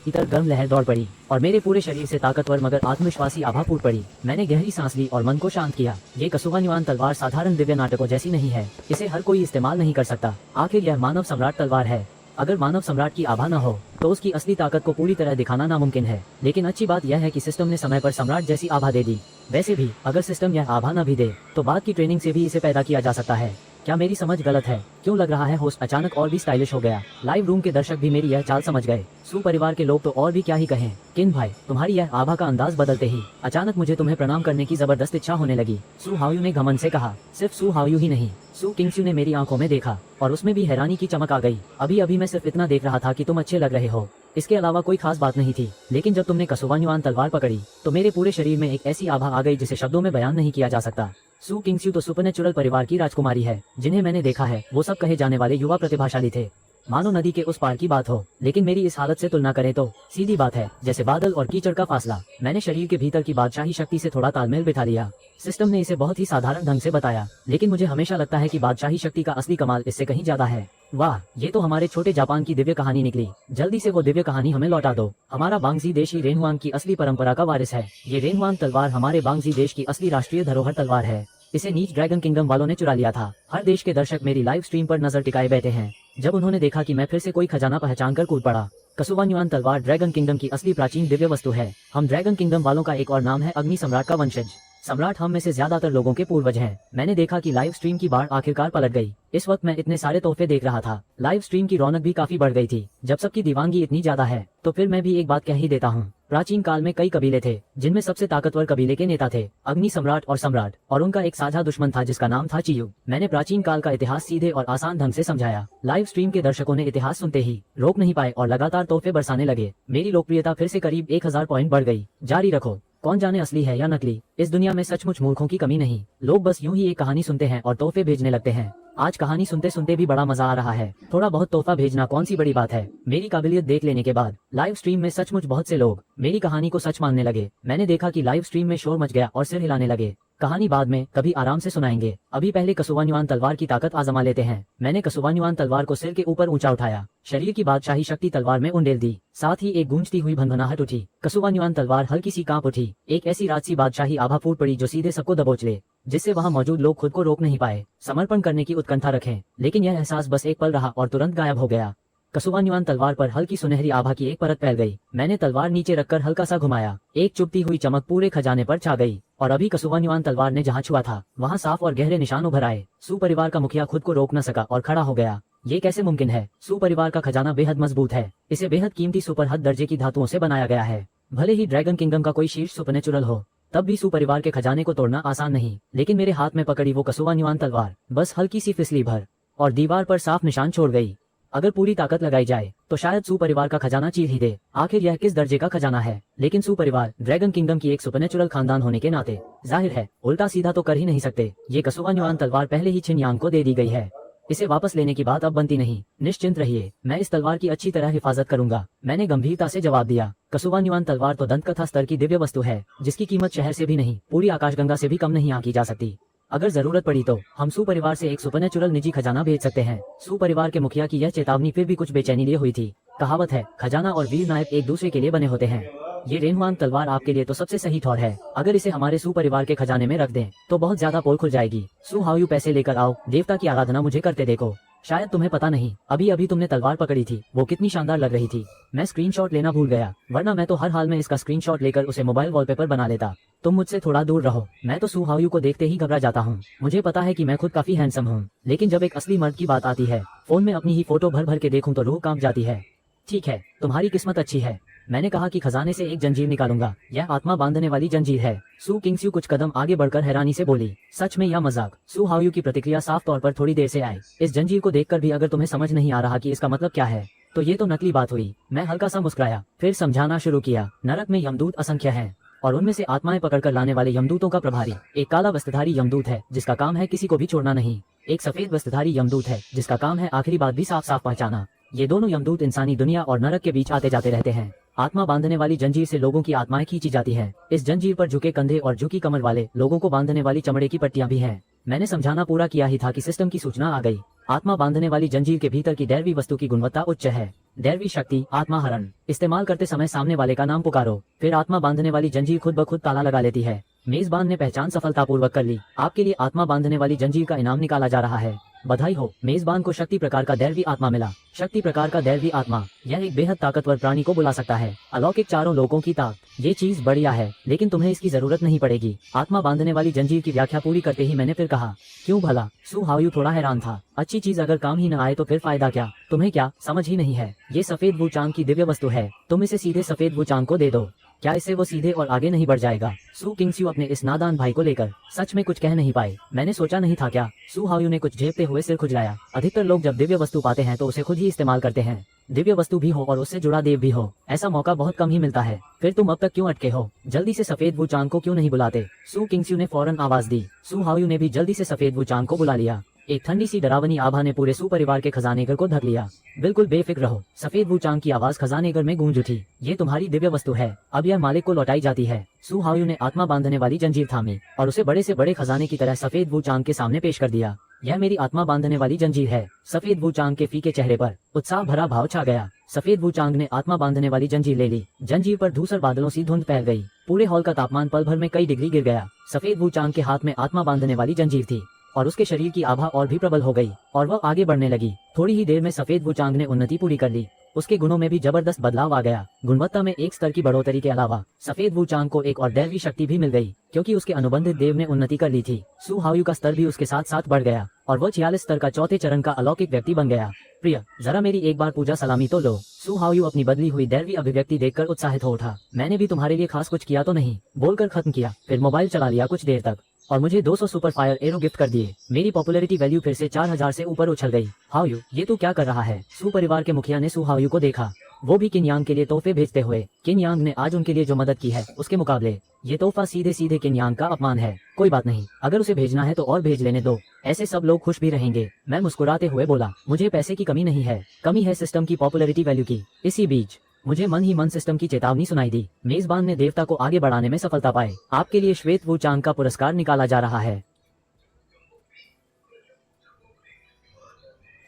भीतर गर्म लहर दौड़ पड़ी और मेरे पूरे शरीर से ताकतवर मगर आत्मविश्वासी आभा फूट पड़ी। मैंने गहरी सांस ली और मन को शांत किया। ये कसुवान्युआन तलवार साधारण दिव्य नाटकों जैसी नहीं है। इसे हर कोई इस्तेमाल नहीं कर सकता। आखिर यह मानव सम्राट तलवार है। अगर मानव सम्राट की आभा न हो तो उसकी असली ताकत को पूरी तरह दिखाना नामुमकिन है। लेकिन अच्छी बात यह है कि सिस्टम ने समय पर सम्राट जैसी आभा दे दी। वैसे भी अगर सिस्टम यह आभा न भी दे तो बाद की ट्रेनिंग से भी इसे पैदा किया जा सकता है। क्या मेरी समझ गलत है? क्यों लग रहा है होस्ट अचानक और भी स्टाइलिश हो गया? लाइव रूम के दर्शक भी मेरी यह चाल समझ गए। सू परिवार के लोग तो और भी क्या ही कहें। किन भाई, तुम्हारी यह आभा का अंदाज बदलते ही अचानक मुझे तुम्हें प्रणाम करने की जबरदस्त इच्छा होने लगी। सू हाओयू ने घमंड से कहा। सिर्फ सू हाओयू ही नहीं, सू किंगस्यू ने मेरी आंखों में देखा और उसमें भी हैरानी की चमक आ गई। अभी अभी मैं सिर्फ इतना देख रहा था कि तुम अच्छे लग रहे हो, इसके अलावा कोई खास बात नहीं थी। लेकिन जब तुमने कसुवान्युआन तलवार पकड़ी तो मेरे पूरे शरीर में एक ऐसी आभा आ गई जिसे शब्दों में बयान नहीं किया जा सकता। सू किंगस्यू तो सुपरनैचुरल परिवार की राजकुमारी है। जिन्हें मैंने देखा है वो सब कहे जाने वाले युवा प्रतिभाशाली थे, मानो नदी के उस पार की बात हो। लेकिन मेरी इस हालत से तुलना करें तो सीधी बात है, जैसे बादल और कीचड़ का फासला। मैंने शरीर के भीतर की बादशाही शक्ति से थोड़ा तालमेल बिठा लिया। सिस्टम ने इसे बहुत ही साधारण ढंग से बताया, लेकिन मुझे हमेशा लगता है कि बादशाही शक्ति का असली कमाल इससे कहीं ज्यादा है। वाह, ये तो हमारे छोटे जापान की दिव्य कहानी निकली। जल्दी से वो दिव्य कहानी हमें लौटा दो। हमारा बांग्जी देश ही रेनहुआंग की असली परंपरा का वारिस है। ये रेनहुआंग तलवार हमारे बांग्जी देश की असली राष्ट्रीय धरोहर तलवार है। इसे नीच ड्रैगन किंगडम वालों ने चुरा लिया था। हर देश के दर्शक मेरी लाइव स्ट्रीम पर नजर टिकाए बैठे हैं। जब उन्होंने देखा कि मैं फिर से कोई खजाना पहचान कर कूद पड़ा। कसुवान्युआन तलवार ड्रैगन किंगडम की असली प्राचीन दिव्य वस्तु है। हम ड्रैगन किंगडम वालों का एक और नाम है अग्नि सम्राट का वंशज। सम्राट हम में से ज्यादातर लोगों के पूर्वज हैं। मैंने देखा कि लाइव स्ट्रीम की बाढ़ आखिरकार पलट गई। इस वक्त मैं इतने सारे तोहफे देख रहा था। लाइव स्ट्रीम की रौनक भी काफी बढ़ गई थी। जब सबकी दीवानगी इतनी ज्यादा है तो फिर मैं भी एक बात कह ही देता हूँ। प्राचीन काल में कई कबीले थे जिनमें सबसे ताकतवर कबीले के नेता थे अग्नि सम्राट और उनका एक साझा दुश्मन था जिसका नाम था चियू। मैंने प्राचीन काल का इतिहास सीधे और आसान ढंग से समझाया। लाइव स्ट्रीम के दर्शकों ने इतिहास सुनते ही रोक नहीं पाए और लगातार तोहफे बरसाने लगे। मेरी लोकप्रियता फिर से करीब 1000 पॉइंट बढ़ गई। जारी रखो। कौन जाने असली है या नकली, इस दुनिया में सचमुच मूर्खों की कमी नहीं। लोग बस यूं ही एक कहानी सुनते हैं और तोहफे भेजने लगते हैं। आज कहानी सुनते सुनते भी बड़ा मजा आ रहा है। थोड़ा बहुत तोहफा भेजना कौन सी बड़ी बात है। मेरी काबिलियत देख लेने के बाद लाइव स्ट्रीम में सचमुच बहुत से लोग मेरी कहानी को सच मानने लगे। मैंने देखा कि लाइव स्ट्रीम में शोर मच गया और सिर हिलाने लगे। कहानी बाद में कभी आराम से सुनाएंगे। अभी पहले कसुवान्युआन तलवार की ताकत आजमा लेते हैं। मैंने कसुवान्युआन तलवार को सिर के ऊपर ऊंचा उठाया। शरीर की बादशाही शक्ति तलवार में उंडेल दी। साथ ही एक गूंजती हुई भनभनाहट उठी। कसुवान्युआन तलवार हल्की सी कांप उठी। एक ऐसी राजसी बादशाही आभा फूट पड़ी जो सीधे सबको दबोच ले, जिससे वहां मौजूद लोग खुद को रोक नहीं पाए। समर्पण करने की उत्कंठा रखें, लेकिन यह एहसास बस एक पल रहा और तुरंत गायब हो गया। कसुवान्युआन तलवार पर हल्की सुनहरी आभा की एक परत फैल गई। मैंने तलवार नीचे रखकर हल्का सा घुमाया। एक चुभती हुई चमक पूरे खजाने पर छा गई और अभी कसुवान्युआन तलवार ने जहां छुआ था वहां साफ और गहरे निशान उभर आए। सू परिवार का मुखिया खुद को रोक न सका और खड़ा हो गया। ये कैसे मुमकिन है? सू परिवार का खजाना बेहद मजबूत है। इसे बेहद कीमती सुपर हद दर्जे की धातुओं से बनाया गया है। भले ही ड्रैगन किंगडम का कोई शीर्ष सुपरनेचुरल हो, तब भी सू परिवार के खजाने को तोड़ना आसान नहीं। लेकिन मेरे हाथ में पकड़ी वो कसुवान्युआन तलवार बस हल्की सी फिसली भर और दीवार पर साफ निशान छोड़ गई। अगर पूरी ताकत लगाई जाए तो शायद सू परिवार का खजाना चीर ही दे। आखिर यह किस दर्जे का खजाना है? लेकिन सू परिवार ड्रैगन किंगडम की एक सुपरनेचुरल खानदान होने के नाते जाहिर है उल्टा सीधा तो कर ही नहीं सकते। ये कसुवान्युआन तलवार पहले ही छिनयांग को दे दी गई है। इसे वापस लेने की बात अब बनती नहीं। निश्चिंत रहिए, मैं इस तलवार की अच्छी तरह हिफाजत करूंगा। मैंने गंभीरता से जवाब दिया। कसुवान्युआन तलवार तो दंतकथा स्तर की दिव्य वस्तु है जिसकी कीमत शहर से भी नहीं, पूरी आकाशगंगा से भी कम नहीं आंकी जा सकती। अगर जरूरत पड़ी तो हम सू परिवार से एक सुपरनेचुरल निजी खजाना भेज सकते हैं। सू परिवार के मुखिया की यह चेतावनी फिर भी कुछ बेचैनी लिए हुई थी। कहावत है, खजाना और वीर नायक एक दूसरे के लिए बने होते हैं। ये रेनहुआंग तलवार आपके लिए तो सबसे सही ठौर है। अगर इसे हमारे सू परिवार के खजाने में रख दें तो बहुत ज्यादा पोल खुल जाएगी। सू हाओयू, पैसे लेकर आओ, देवता की आराधना मुझे करते देखो। शायद तुम्हें पता नहीं, अभी अभी तुमने तलवार पकड़ी थी, वो कितनी शानदार लग रही थी। मैं स्क्रीनशॉट लेना भूल गया, वरना मैं तो हर हाल में इसका स्क्रीनशॉट लेकर उसे मोबाइल वॉलपेपर बना लेता। तुम मुझसे थोड़ा दूर रहो। मैं तो सू हाओयू को देखते ही घबरा जाता हूँ। मुझे पता है कि मैं खुद काफी हैंडसम हूँ, लेकिन जब एक असली मर्द की बात आती है, फोन में अपनी ही फोटो भर भर के देखूं तो रूह कांप जाती है। ठीक है, तुम्हारी किस्मत अच्छी है। मैंने कहा कि खजाने से एक जंजीर निकालूंगा। यह आत्मा बांधने वाली जंजीर है। सू किंगस्यू कुछ कदम आगे बढ़कर हैरानी से बोली, सच में या मजाक? सू हाओयू की प्रतिक्रिया साफ तौर पर थोड़ी देर से आई। इस जंजीर को देखकर भी अगर तुम्हें समझ नहीं आ रहा कि इसका मतलब क्या है तो ये तो नकली बात हुई। मैं हल्का सा मुस्कुराया, फिर समझाना शुरू किया। नरक में यमदूत असंख्य हैं और उनमें से आत्माएं पकड़कर लाने वाले यमदूतों का प्रभारी एक काला वस्त्रधारी यमदूत है जिसका काम है किसी को भी छोड़ना नहीं। एक सफेद वस्त्रधारी यमदूत है जिसका काम है आखिरी बात भी साफ साफ पहचाना। ये दोनों यमदूत इंसानी दुनिया और नरक के बीच आते जाते रहते हैं। आत्मा बांधने वाली जंजीर से लोगों की आत्माएं खींची जाती हैं। इस जंजीर पर झुके कंधे और झुकी कमर वाले लोगों को बांधने वाली चमड़े की पट्टियां भी हैं। मैंने समझाना पूरा किया ही था कि सिस्टम की सूचना आ गई। आत्मा बांधने वाली जंजीर के भीतर की दैवी वस्तु की गुणवत्ता उच्च है। दैवी शक्ति आत्माहरण। इस्तेमाल करते समय सामने वाले का नाम पुकारो, फिर आत्मा बांधने वाली जंजीर खुद ब खुद ताला लगा लेती है। मेजबान ने पहचान सफलतापूर्वक कर ली। आपके लिए आत्मा बांधने वाली जंजीर का इनाम निकाला जा रहा है। बधाई हो, मेजबान को शक्ति प्रकार का दैवी आत्मा मिला। शक्ति प्रकार का दैवी आत्मा, यह एक बेहद ताकतवर प्राणी को बुला सकता है। अलौकिक चारों लोगों की ताकत, ये चीज बढ़िया है, लेकिन तुम्हें इसकी जरूरत नहीं पड़ेगी। आत्मा बांधने वाली जंजीर की व्याख्या पूरी करते ही मैंने फिर कहा, क्यों भला? सु हाओयू थोड़ा हैरान था। अच्छी चीज अगर काम ही न आए तो फिर फायदा क्या? तुम्हें क्या समझ ही नहीं है? ये सफेद वुचांग की दिव्य वस्तु है, तुम इसे सीधे सफेद वुचांग को दे दो। क्या इससे वो सीधे और आगे नहीं बढ़ जाएगा? सु किंगस्यू अपने इस नादान भाई को लेकर सच में कुछ कह नहीं पाए। मैंने सोचा नहीं था क्या? सु हाओयू ने कुछ झेपते हुए सिर खुजलाया। अधिकतर लोग जब दिव्य वस्तु पाते हैं तो उसे खुद ही इस्तेमाल करते हैं। दिव्य वस्तु भी हो और उससे जुड़ा देव भी हो, ऐसा मौका बहुत कम ही मिलता है। फिर तुम अब तक क्यों अटके हो? जल्दी से सफेद वुचांग को क्यों नहीं बुलाते? सु किंगस्यू ने फौरन आवाज दी। सु हाओयू ने भी जल्दी से सफेद वुचांग को बुला लिया। एक ठंडी सी डरावनी आभा ने पूरे सु परिवार के खजानेगर को ढक लिया। बिल्कुल बेफिक्र रहो, सफेद वुचांग की आवाज खजानेगर में गूंज उठी। ये तुम्हारी दिव्य वस्तु है, अब यह मालिक को लौटाई जाती है। सु हाओयू ने आत्मा बांधने वाली जंजीर थामी और उसे बड़े से बड़े खजाने की तरह सफेद वुचांग के सामने पेश कर दिया। यह मेरी आत्मा बांधने वाली जंजीर है। सफेद वुचांग के फीके चेहरे पर उत्साह भरा भाव छा गया। सफेद वुचांग ने आत्मा बांधने वाली जंजीर ले ली। जंजीर पर धूसर बादलों सी धुंध फैल गई। पूरे हॉल का तापमान पल भर में कई डिग्री गिर गया। सफेद वुचांग के हाथ में आत्मा बांधने वाली जंजीर थी और उसके शरीर की आभा और भी प्रबल हो गई और वह आगे बढ़ने लगी। थोड़ी ही देर में सफेद वुचांग ने उन्नति पूरी कर ली। उसके गुणों में भी जबरदस्त बदलाव आ गया। गुणवत्ता में एक स्तर की बढ़ोतरी के अलावा सफेद वुचांग को एक और दैवी शक्ति भी मिल गई, क्योंकि उसके अनुबंधित देव ने उन्नति कर ली थी। सु हाओयू का स्तर भी उसके साथ साथ बढ़ गया और वह 46 स्तर का चौथे चरण का अलौकिक व्यक्ति बन गया। प्रिय, जरा मेरी एक बार पूजा सलामी तो लो। सु हाओयू अपनी बदली हुई दैवी अभिव्यक्ति देखकर उत्साहित हो उठा। मैंने भी तुम्हारे लिए खास कुछ किया तो नहीं, बोलकर खत्म किया, फिर मोबाइल चला लिया कुछ देर तक और मुझे 200 सुपर फायर एरो गिफ्ट कर दिए। मेरी पॉपुलैरिटी वैल्यू फिर से 4000 से ऊपर उछल गई। हाओयू, ये तू क्या कर रहा है? सु परिवार के मुखिया ने सु हाओयू को देखा, वो भी किनयांग के लिए तोहफे भेजते हुए। किनयांग ने आज उनके लिए जो मदद की है उसके मुकाबले ये तोहफा सीधे सीधे किनयांग का अपमान है। कोई बात नहीं, अगर उसे भेजना है तो और भेज लेने दो, ऐसे सब लोग खुश भी रहेंगे। मैं मुस्कुराते हुए बोला, मुझे पैसे की कमी नहीं है, कमी है सिस्टम की पॉपुलैरिटी वैल्यू की। इसी बीच मुझे मन ही मन सिस्टम की चेतावनी सुनाई दी। मेजबान ने देवता को आगे बढ़ाने में सफलता पाए। आपके लिए श्वेत वुचांग का पुरस्कार निकाला जा रहा है।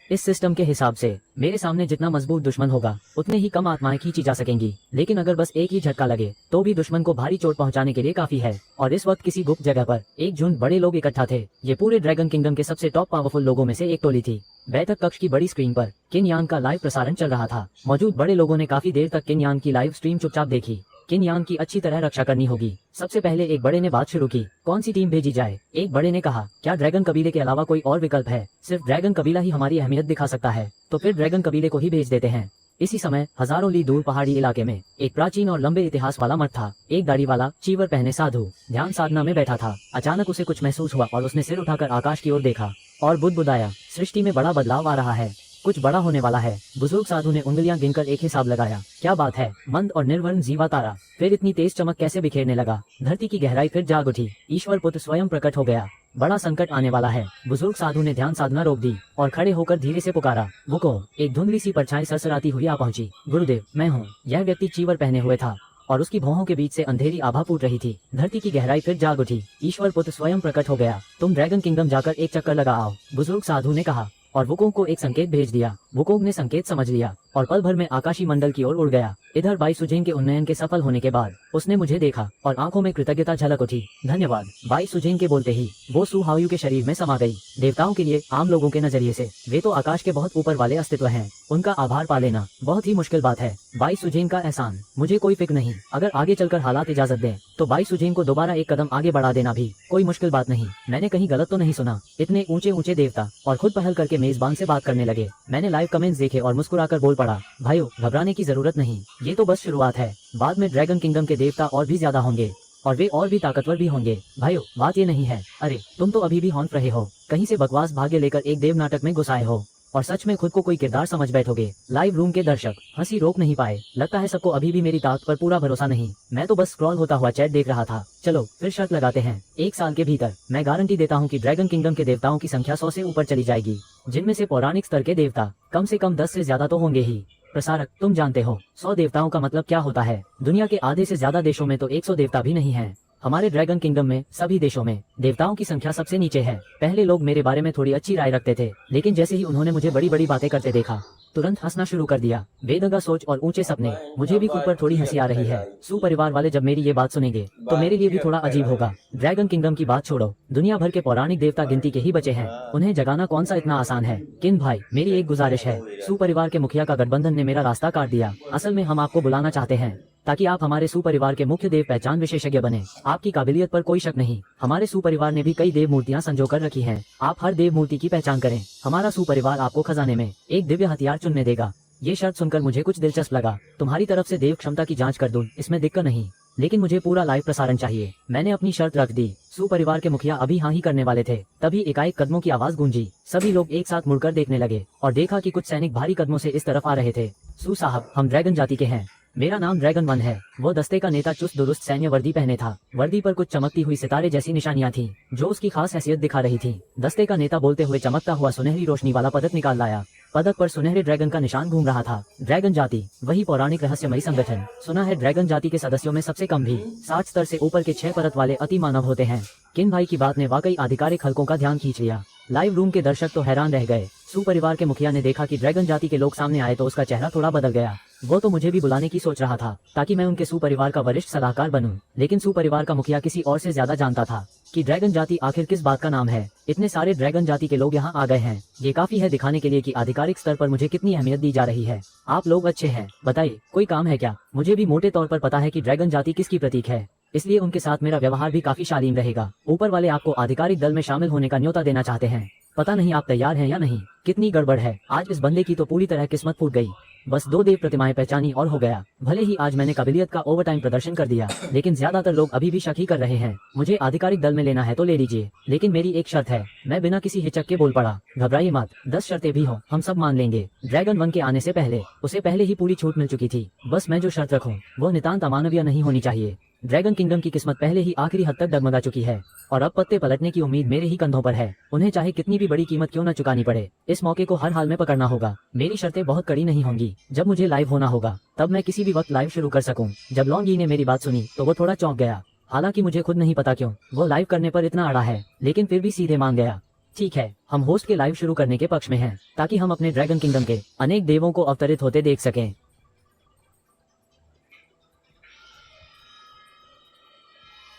इस सिस्टम के हिसाब से मेरे सामने जितना मजबूत दुश्मन होगा उतने ही कम आत्माएं खींची जा सकेंगी, लेकिन अगर बस एक ही झटका लगे तो भी दुश्मन को भारी चोट पहुंचाने के लिए काफी है। और इस वक्त किसी गुप्त जगह पर एक झुंड बड़े लोग इकट्ठा थे। ये पूरे ड्रैगन किंगडम के सबसे टॉप पावरफुल लोगों में से एक टोली थी। बैठक कक्ष की बड़ी स्क्रीन पर किनयांग का लाइव प्रसारण चल रहा था। मौजूद बड़े लोगों ने काफी देर तक किनयांग की लाइव स्ट्रीम चुपचाप देखी। किनयांग की अच्छी तरह रक्षा करनी होगी। सबसे पहले एक बड़े ने बात शुरू की, कौन सी टीम भेजी जाए? एक बड़े ने कहा, क्या ड्रैगन कबीले के अलावा कोई और विकल्प है? सिर्फ ड्रैगन कबीला ही हमारी अहमियत दिखा सकता है, तो फिर ड्रैगन कबीले को ही भेज देते हैं। इसी समय हजारों ली दूर पहाड़ी इलाके में एक प्राचीन और लंबे इतिहास वाला मठ था। एक दाढ़ी वाला चीवर पहने साधु ध्यान साधना में बैठा था। अचानक उसे कुछ महसूस हुआ और उसने सिर उठाकर आकाश की ओर देखा और बुदबुदाया, सृष्टि में बड़ा बदलाव आ रहा है, कुछ बड़ा होने वाला है। बुजुर्ग साधु ने उंगलियां गिनकर एक हिसाब लगाया। क्या बात है? मंद और निर्वर्ण जीवा तारा फिर इतनी तेज चमक कैसे बिखेरने लगा? धरती की गहराई फिर जाग उठी। ईश्वर पुत्र स्वयं प्रकट हो गया। बड़ा संकट आने वाला है। बुजुर्ग साधु ने ध्यान साधना रोक दी और खड़े होकर धीरे से पुकारा, वुको। एक धुंधली सी परछाई सरसराती हुई आ पहुंची। गुरुदेव, मैं हूँ। यह व्यक्ति चीवर पहने हुए था और उसकी भौहों के बीच से अंधेरी आभा फूट रही थी। धरती की गहराई फिर जाग उठी। ईश्वर पुत्र स्वयं प्रकट हो गया। तुम ड्रैगन किंगडम जाकर एक चक्कर लगा आओ, बुजुर्ग साधु ने कहा और वुकोंग को एक संकेत भेज दिया। वुकोंग ने संकेत समझ लिया और पल भर में आकाशी मंडल की ओर उड़ गया। इधर बाई सुजेंग के उन्नयन के सफल होने के बाद उसने मुझे देखा और आंखों में कृतज्ञता झलक उठी। धन्यवाद। बाई सुजेंग के बोलते ही वो सु हाओयू के शरीर में समा गई। देवताओं के लिए आम लोगों के नजरिए से वे तो आकाश के बहुत ऊपर वाले अस्तित्व हैं। उनका आभार पा लेना बहुत ही मुश्किल बात है। बाई सुजेंग का एहसान मुझे कोई फिक्र नहीं। अगर आगे चलकर हालात इजाजत दें तो बाई सुजेंग को दोबारा एक कदम आगे बढ़ा देना भी कोई मुश्किल बात नहीं। मैंने कहीं गलत तो नहीं सुना? इतने ऊंचे ऊंचे देवता और खुद पहल करके मेजबान से बात करने लगे। मैंने लाइव कमेंट्स देखे और मुस्कुराकर बोल पड़ा, भाइयों घबराने की जरूरत नहीं, ये तो बस शुरुआत है। बाद में ड्रैगन किंगडम के देवता और भी ज्यादा होंगे और वे और भी ताकतवर भी होंगे। भाइयों बात ये नहीं है। अरे तुम तो अभी भी हॉन्ट रहे हो, कहीं से बकवास भाग्य लेकर एक देव नाटक में घुसाए हो और सच में खुद को कोई किरदार समझ बैठोगे। लाइव रूम के दर्शक हंसी रोक नहीं पाए। लगता है सबको अभी भी मेरी ताकत पर पूरा भरोसा नहीं। मैं तो बस स्क्रॉल होता हुआ चैट देख रहा था। चलो फिर शर्त लगाते हैं, 1 साल के भीतर मैं गारंटी देता हूँ कि ड्रैगन किंगडम के देवताओं की संख्या 100 से ऊपर चली जाएगी, जिनमें से पौराणिक स्तर के देवता कम से कम 10 से ज्यादा तो होंगे ही। प्रसारक तुम जानते हो 100 देवताओं का मतलब क्या होता है? दुनिया के आधे से ज्यादा देशों में तो 100 देवता भी नहीं है। हमारे ड्रैगन किंगडम में सभी देशों में देवताओं की संख्या सबसे नीचे है। पहले लोग मेरे बारे में थोड़ी अच्छी राय रखते थे, लेकिन जैसे ही उन्होंने मुझे बड़ी बड़ी बातें करते देखा तुरंत हंसना शुरू कर दिया। बेदगा सोच और ऊंचे सपने। मुझे भी खुद पर थोड़ी हंसी आ रही है। सू परिवार वाले जब मेरी ये बात सुनेंगे तो मेरे लिए भी थोड़ा अजीब होगा। ड्रैगन किंगडम की बात छोड़ो, दुनिया भर के पौराणिक देवता गिनती के ही बचे हैं, उन्हें जगाना कौन सा इतना आसान है। किन भाई, मेरी एक गुजारिश है। सू परिवार के मुखिया का गठबंधन ने मेरा रास्ता काट दिया। असल में हम आपको बुलाना चाहते हैं ताकि आप हमारे सुपरिवार के मुख्य देव पहचान विशेषज्ञ बने। आपकी काबिलियत पर कोई शक नहीं। हमारे सुपरिवार ने भी कई देव मूर्तियां संजो कर रखी हैं। आप हर देव मूर्ति की पहचान करें। हमारा सुपरिवार आपको खजाने में एक दिव्य हथियार चुनने देगा। ये शर्त सुनकर मुझे कुछ दिलचस्प लगा। तुम्हारी तरफ से देव क्षमता की जांच कर दूं, इसमें दिक्कत नहीं, लेकिन मुझे पूरा लाइव प्रसारण चाहिए। मैंने अपनी शर्त रख दी। सुपरिवार के मुखिया अभी हाँ ही करने वाले थे, तभी एकाएक कदमों की आवाज गूंजी। सभी लोग एक साथ मुड़कर देखने लगे और देखा कि कुछ सैनिक भारी कदमों से इस तरफ आ रहे थे। सू साहब, हम ड्रैगन जाति के हैं। मेरा नाम ड्रैगन वन है। वो दस्ते का नेता चुस्त दुरुस्त सैन्य वर्दी पहने था। वर्दी पर कुछ चमकती हुई सितारे जैसी निशानियां थीं, जो उसकी खास हैसियत दिखा रही थी। दस्ते का नेता बोलते हुए चमकता हुआ सुनहरी रोशनी वाला पदक निकाल लाया। पदक पर सुनहरे ड्रैगन का निशान घूम रहा था। ड्रैगन जाति, वही पौराणिक रहस्यमयी संगठन। सुना है ड्रैगन जाति के सदस्यों में सबसे कम भी 60 स्तर से ऊपर के 6 परत वाले अति मानव होते हैं। किन भाई की बात ने वाकई आधिकारिक हलकों का ध्यान खींच लिया। लाइव रूम के दर्शक तो हैरान रह गए। सुपरिवार के मुखिया ने देखा कि ड्रैगन जाति के लोग सामने आए तो उसका चेहरा थोड़ा बदल गया। वो तो मुझे भी बुलाने की सोच रहा था ताकि मैं उनके सुपरिवार का वरिष्ठ सलाहकार बनूं, लेकिन सुपरिवार का मुखिया किसी और से ज्यादा जानता था कि ड्रैगन जाति आखिर किस बात का नाम है। इतने सारे ड्रैगन जाति के लोग यहाँ आ गए हैं, ये काफी है दिखाने के लिए कि आधिकारिक स्तर पर मुझे कितनी अहमियत दी जा रही है। आप लोग अच्छे हैं, बताइए कोई काम है क्या? मुझे भी मोटे तौर पर पता है कि ड्रैगन जाति किसकी प्रतीक है, इसलिए उनके साथ मेरा व्यवहार भी काफी शालीन रहेगा। ऊपर वाले आपको आधिकारिक दल में शामिल होने का न्योता देना चाहते हैं। पता नहीं आप तैयार हैं या नहीं। कितनी गड़बड़ है, आज इस बंदे की तो पूरी तरह किस्मत फूट गई। बस 2 देव प्रतिमाएं पहचानी और हो गया। भले ही आज मैंने काबिलियत का ओवरटाइम प्रदर्शन कर दिया, लेकिन ज्यादातर लोग अभी भी शक ही कर रहे हैं। मुझे आधिकारिक दल में लेना है तो ले लीजिए, लेकिन मेरी एक शर्त है। मैं बिना किसी हिचक के बोल पड़ा। घबराइए मत, 10 शर्तें भी हो हम सब मान लेंगे। ड्रैगन वन के आने से पहले उसे पहले ही पूरी छूट मिल चुकी थी। बस मैं जो शर्त रखूं वो नितांत अमानवीय नहीं होनी चाहिए। ड्रैगन किंगडम की किस्मत पहले ही आखिरी हद तक डगमगा चुकी है और अब पत्ते पलटने की उम्मीद मेरे ही कंधों पर है। उन्हें चाहे कितनी भी बड़ी कीमत क्यों न चुकानी पड़े, इस मौके को हर हाल में पकड़ना होगा। मेरी शर्तें बहुत कड़ी नहीं होंगी। जब मुझे लाइव होना होगा तब मैं किसी भी वक्त लाइव शुरू कर सकूं। जब लॉन्गी ने मेरी बात सुनी तो वो थोड़ा चौंक गया। हालांकि मुझे खुद नहीं पता क्यों वो लाइव करने पर इतना अड़ा है, लेकिन फिर भी सीधे मान गया। ठीक है, हम होस्ट के लाइव शुरू करने के पक्ष में हैं, ताकि हम अपने ड्रैगन किंगडम के अनेक देवों को अवतरित होते देख सकें।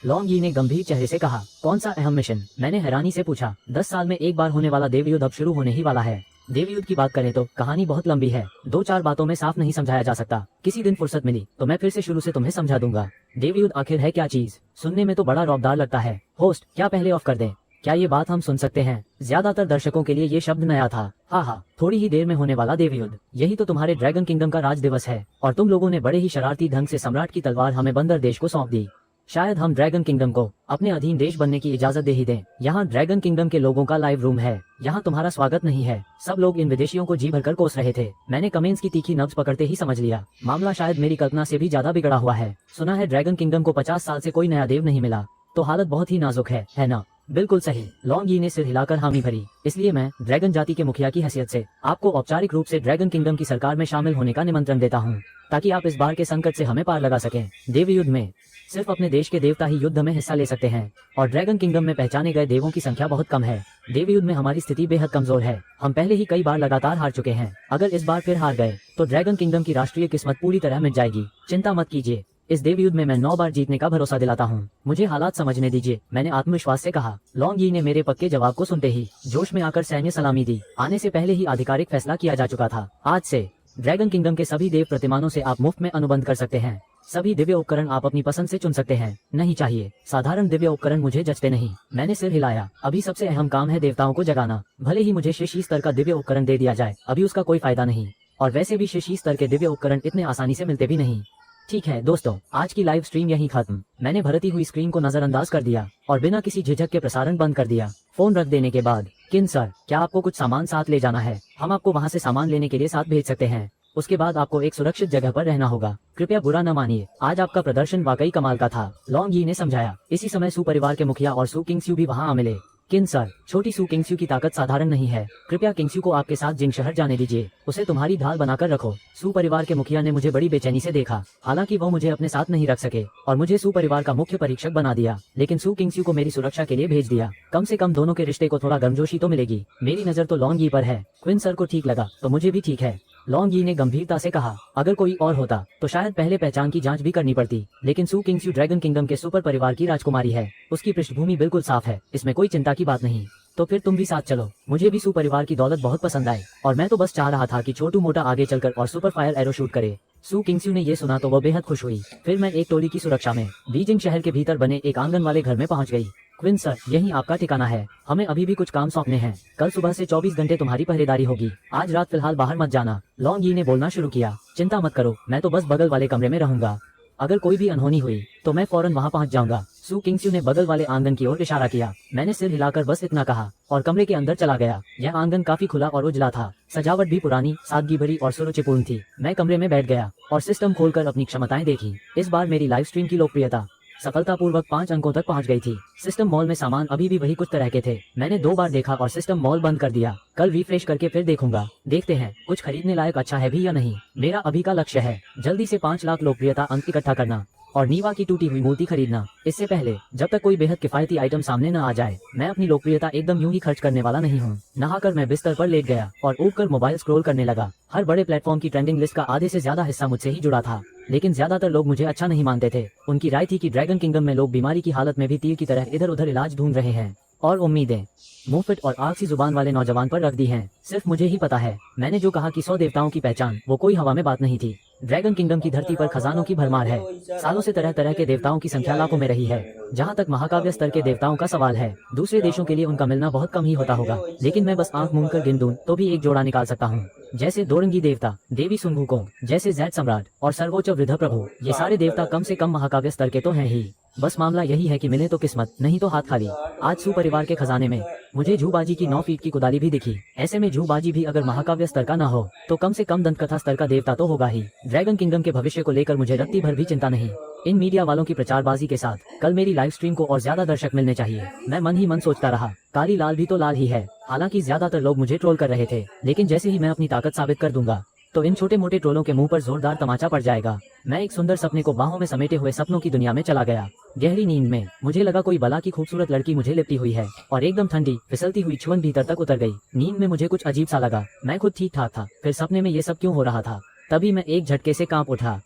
लॉन्गी ने गंभीर चेहरे से कहा, कौन सा अहम मिशन? मैंने हैरानी से पूछा। 10 साल में एक बार होने वाला देव युद्ध अब शुरू होने ही वाला है। देव युद्ध की बात करें तो कहानी बहुत लंबी है, 2-4 बातों में साफ नहीं समझाया जा सकता। किसी दिन फुर्सत मिली तो मैं फिर से शुरू से तुम्हें समझा दूंगा। देव युद्ध आखिर है क्या चीज? सुनने में तो बड़ा रौबदार लगता है। होस्ट, क्या पहले ऑफ कर दें? क्या ये बात हम सुन सकते हैं? ज्यादातर दर्शकों के लिए ये शब्द नया था। हाँ, थोड़ी ही देर में होने वाला देव युद्ध, यही तो तुम्हारे ड्रैगन किंगडम का राज दिवस है, और तुम लोगों ने बड़े ही शरारती ढंग से सम्राट की तलवार हमें बंदर देश को सौंप दी। शायद हम ड्रैगन किंगडम को अपने अधीन देश बनने की इजाजत दे ही दें। यहाँ ड्रैगन किंगडम के लोगों का लाइव रूम है, यहाँ तुम्हारा स्वागत नहीं है। सब लोग इन विदेशियों को जी भरकर कोस रहे थे। मैंने कमेंट्स की तीखी नब्ज पकड़ते ही समझ लिया, मामला शायद मेरी कल्पना से भी ज्यादा बिगड़ा हुआ है। सुना है ड्रैगन किंगडम को 50 साल से कोई नया देव नहीं मिला, तो हालत बहुत ही नाजुक है ना? बिल्कुल सही, लॉन्गी ने सिर हिलाकर हामी भरी। इसलिए मैं ड्रैगन जाति के मुखिया की हैसियत से आपको औपचारिक रूप से ड्रैगन किंगडम की सरकार में शामिल होने का निमंत्रण देता हूँ, ताकि आप इस बार के संकट से हमें पार लगा सकें। देव युद्ध में सिर्फ अपने देश के देवता ही युद्ध में हिस्सा ले सकते हैं, और ड्रैगन किंगडम में पहचाने गए देवों की संख्या बहुत कम है। देव युद्ध में हमारी स्थिति बेहद कमजोर है। हम पहले ही कई बार लगातार हार चुके हैं। अगर इस बार फिर हार गए तो ड्रैगन किंगडम की राष्ट्रीय किस्मत पूरी तरह मिट जाएगी। चिंता मत कीजिए, इस देव युद्ध में मैं 9 बार जीतने का भरोसा दिलाता हूँ। मुझे हालात समझने दीजिए, मैंने आत्मविश्वास से कहा। लॉन्गी ने मेरे पक्के जवाब को सुनते ही जोश में आकर सैन्य सलामी दी। आने से पहले ही आधिकारिक फैसला किया जा चुका था। आज से ड्रैगन किंगडम के सभी देव प्रतिमानों से आप मुफ्त में अनुबंध कर सकते हैं। सभी दिव्य उपकरण आप अपनी पसंद से चुन सकते हैं। नहीं चाहिए, साधारण दिव्य उपकरण मुझे जचते नहीं। मैंने सिर हिलाया। अभी सबसे अहम काम है देवताओं को जगाना। भले ही मुझे शीर्ष स्तर का दिव्य उपकरण दे दिया जाए, अभी उसका कोई फायदा नहीं, और वैसे भी शीर्ष स्तर के दिव्य उपकरण इतने आसानी से मिलते भी नहीं। ठीक है दोस्तों, आज की लाइव स्ट्रीम यहीं खत्म। मैंने भरती हुई स्क्रीन को नजरअंदाज कर दिया और बिना किसी झिझक के प्रसारण बंद कर दिया। फोन रख देने के बाद, किन सर, क्या आपको कुछ सामान साथ ले जाना है? हम आपको वहाँ से सामान लेने के लिए साथ भेज सकते हैं। उसके बाद आपको एक सुरक्षित जगह पर रहना होगा। कृपया बुरा न मानिए, आज आपका प्रदर्शन वाकई कमाल का था, लॉन्गी ने समझाया। इसी समय सू परिवार के मुखिया और सू किंग्स्यू भी वहाँ आ मिले। किन सर, छोटी सू किंग्स्यू की ताकत साधारण नहीं है। कृपया किंग्स्यू को आपके साथ जिंग शहर जाने दीजिए। उसे तुम्हारी ढाल बनाकर रखो। सू परिवार के मुखिया ने मुझे बड़ी बेचैनी से देखा। हालांकि वो मुझे अपने साथ नहीं रख सके और मुझे सू परिवार का मुख्य परीक्षक बना दिया, लेकिन सू किंग्स्यू को मेरी सुरक्षा के लिए भेज दिया। कम से कम दोनों के रिश्ते को थोड़ा गर्मजोशी तो मिलेगी। मेरी नजर तो लॉन्गी पर है। क्विन सर को ठीक लगा तो मुझे भी ठीक है। लॉन्ग यी ने गंभीरता से कहा, अगर कोई और होता तो शायद पहले पहचान की जांच भी करनी पड़ती, लेकिन सू किंग्स्यू ड्रैगन किंगडम के सुपर परिवार की राजकुमारी है। उसकी पृष्ठभूमि बिल्कुल साफ है, इसमें कोई चिंता की बात नहीं। तो फिर तुम भी साथ चलो। मुझे भी सू परिवार की दौलत बहुत पसंद आई और मैं तो बस चाह रहा था कि छोटू मोटा आगे चलकर और सुपर फायर एरो शूट करे। सू किंग्स्यू ने ये सुना तो वो बेहद खुश हुई। फिर मैं एक टोली की सुरक्षा में बीजिंग शहर के भीतर बने एक आंगन वाले घर में पहुंच गई। क्विन सर, यही आपका ठिकाना है। हमें अभी भी कुछ काम सौंपने हैं। कल सुबह से 24 घंटे तुम्हारी पहरेदारी होगी। आज रात फिलहाल बाहर मत जाना। लॉन्ग यी ने बोलना शुरू किया। चिंता मत करो, मैं तो बस बगल वाले कमरे में रहूंगा। अगर कोई भी अनहोनी हुई तो मैं फौरन वहां पहुंच जाऊंगा। सू किंग्स्यू ने बगल वाले आंगन की ओर इशारा किया। मैंने सिर हिलाकर बस इतना कहा और कमरे के अंदर चला गया। यह आंगन काफी खुला और उजला था। सजावट भी पुरानी, सादगी भरी और सुरुचिपूर्ण थी। मैं कमरे में बैठ गया और सिस्टम खोलकर अपनी क्षमताएं देखी। इस बार मेरी लाइव स्ट्रीम की लोकप्रियता सफलतापूर्वक 5 अंकों तक पहुंच गई थी। सिस्टम मॉल में सामान अभी भी वही कुछ तरह के थे। मैंने 2 बार देखा और सिस्टम मॉल बंद कर दिया। कल रिफ्रेश करके फिर देखूंगा। देखते हैं कुछ खरीदने लायक अच्छा है भी या नहीं। मेरा अभी का लक्ष्य है जल्दी से 5 लाख लोकप्रियता अंक इकट्ठा करना और नीवा की टूटी हुई मूर्ति खरीदना। इससे पहले जब तक कोई बेहद किफायती आइटम सामने न आ जाए, मैं अपनी लोकप्रियता एकदम यूं ही खर्च करने वाला नहीं हूँ। नहाकर मैं बिस्तर पर लेट गया और ऊपर मोबाइल स्क्रॉल करने लगा। हर बड़े प्लेटफॉर्म की ट्रेंडिंग लिस्ट का आधे से ज्यादा हिस्सा मुझसे ही जुड़ा था, लेकिन ज्यादातर लोग मुझे अच्छा नहीं मानते थे। उनकी राय थी कि ड्रैगन किंगडम में लोग बीमारी की हालत में भी तीर की तरह इधर उधर इलाज ढूंढ रहे हैं और उम्मीदें मुंहफिट और आग सी जुबान वाले नौजवान पर रख दी हैं। सिर्फ मुझे ही पता है मैंने जो कहा कि 100 देवताओं की पहचान, वो कोई हवा में बात नहीं थी। ड्रैगन किंगडम की धरती पर खजानों की भरमार है। सालों से तरह तरह के देवताओं की संख्या लाखों में रही है। जहाँ तक महाकाव्य स्तर के देवताओं का सवाल है, दूसरे देशों के लिए उनका मिलना बहुत कम ही होता होगा, लेकिन मैं बस आंख मूंद कर गिन दूं तो भी एक जोड़ा निकाल सकता हूँ। जैसे दोरंगी देवता, देवी सुम्बुकोंग, जैसे जैड सम्राट और सर्वोच्च वृद्ध प्रभु, ये सारे देवता कम से कम महाकाव्य स्तर के तो हैं ही। बस मामला यही है कि मिले तो किस्मत, नहीं तो हाथ खाली। आज सू परिवार के खजाने में मुझे झूबाजी की 9 फीट की कुदाली भी दिखी। ऐसे में झूबाजी भी अगर महाकाव्य स्तर का ना हो तो कम से कम दंतकथा स्तर का देवता तो होगा ही। ड्रैगन किंगडम के भविष्य को लेकर मुझे रत्ती भर भी चिंता नहीं। इन मीडिया वालों की प्रचारबाजी के साथ कल मेरी लाइव स्ट्रीम को और ज्यादा दर्शक मिलने चाहिए। मैं मन ही मन सोचता रहा, कारी लाल भी तो लाल ही है। हालांकि ज्यादातर लोग मुझे ट्रोल कर रहे थे, लेकिन जैसे ही मैं अपनी ताकत साबित कर दूंगा तो इन छोटे मोटे ट्रोलों के मुंह पर जोरदार तमाचा पड़ जाएगा। मैं एक सुंदर सपने को बाहों में समेटे हुए सपनों की दुनिया में चला गया। गहरी नींद में मुझे लगा कोई बला की खूबसूरत लड़की मुझे लिपटी हुई है और एकदम ठंडी फिसलती हुई छुअन भीतर तक उतर गई। नींद में मुझे कुछ अजीब सा लगा। मैं खुद ठीक ठाक था, फिर सपने में ये सब क्यों हो रहा था। तभी मैं एक झटके से कांप उठा।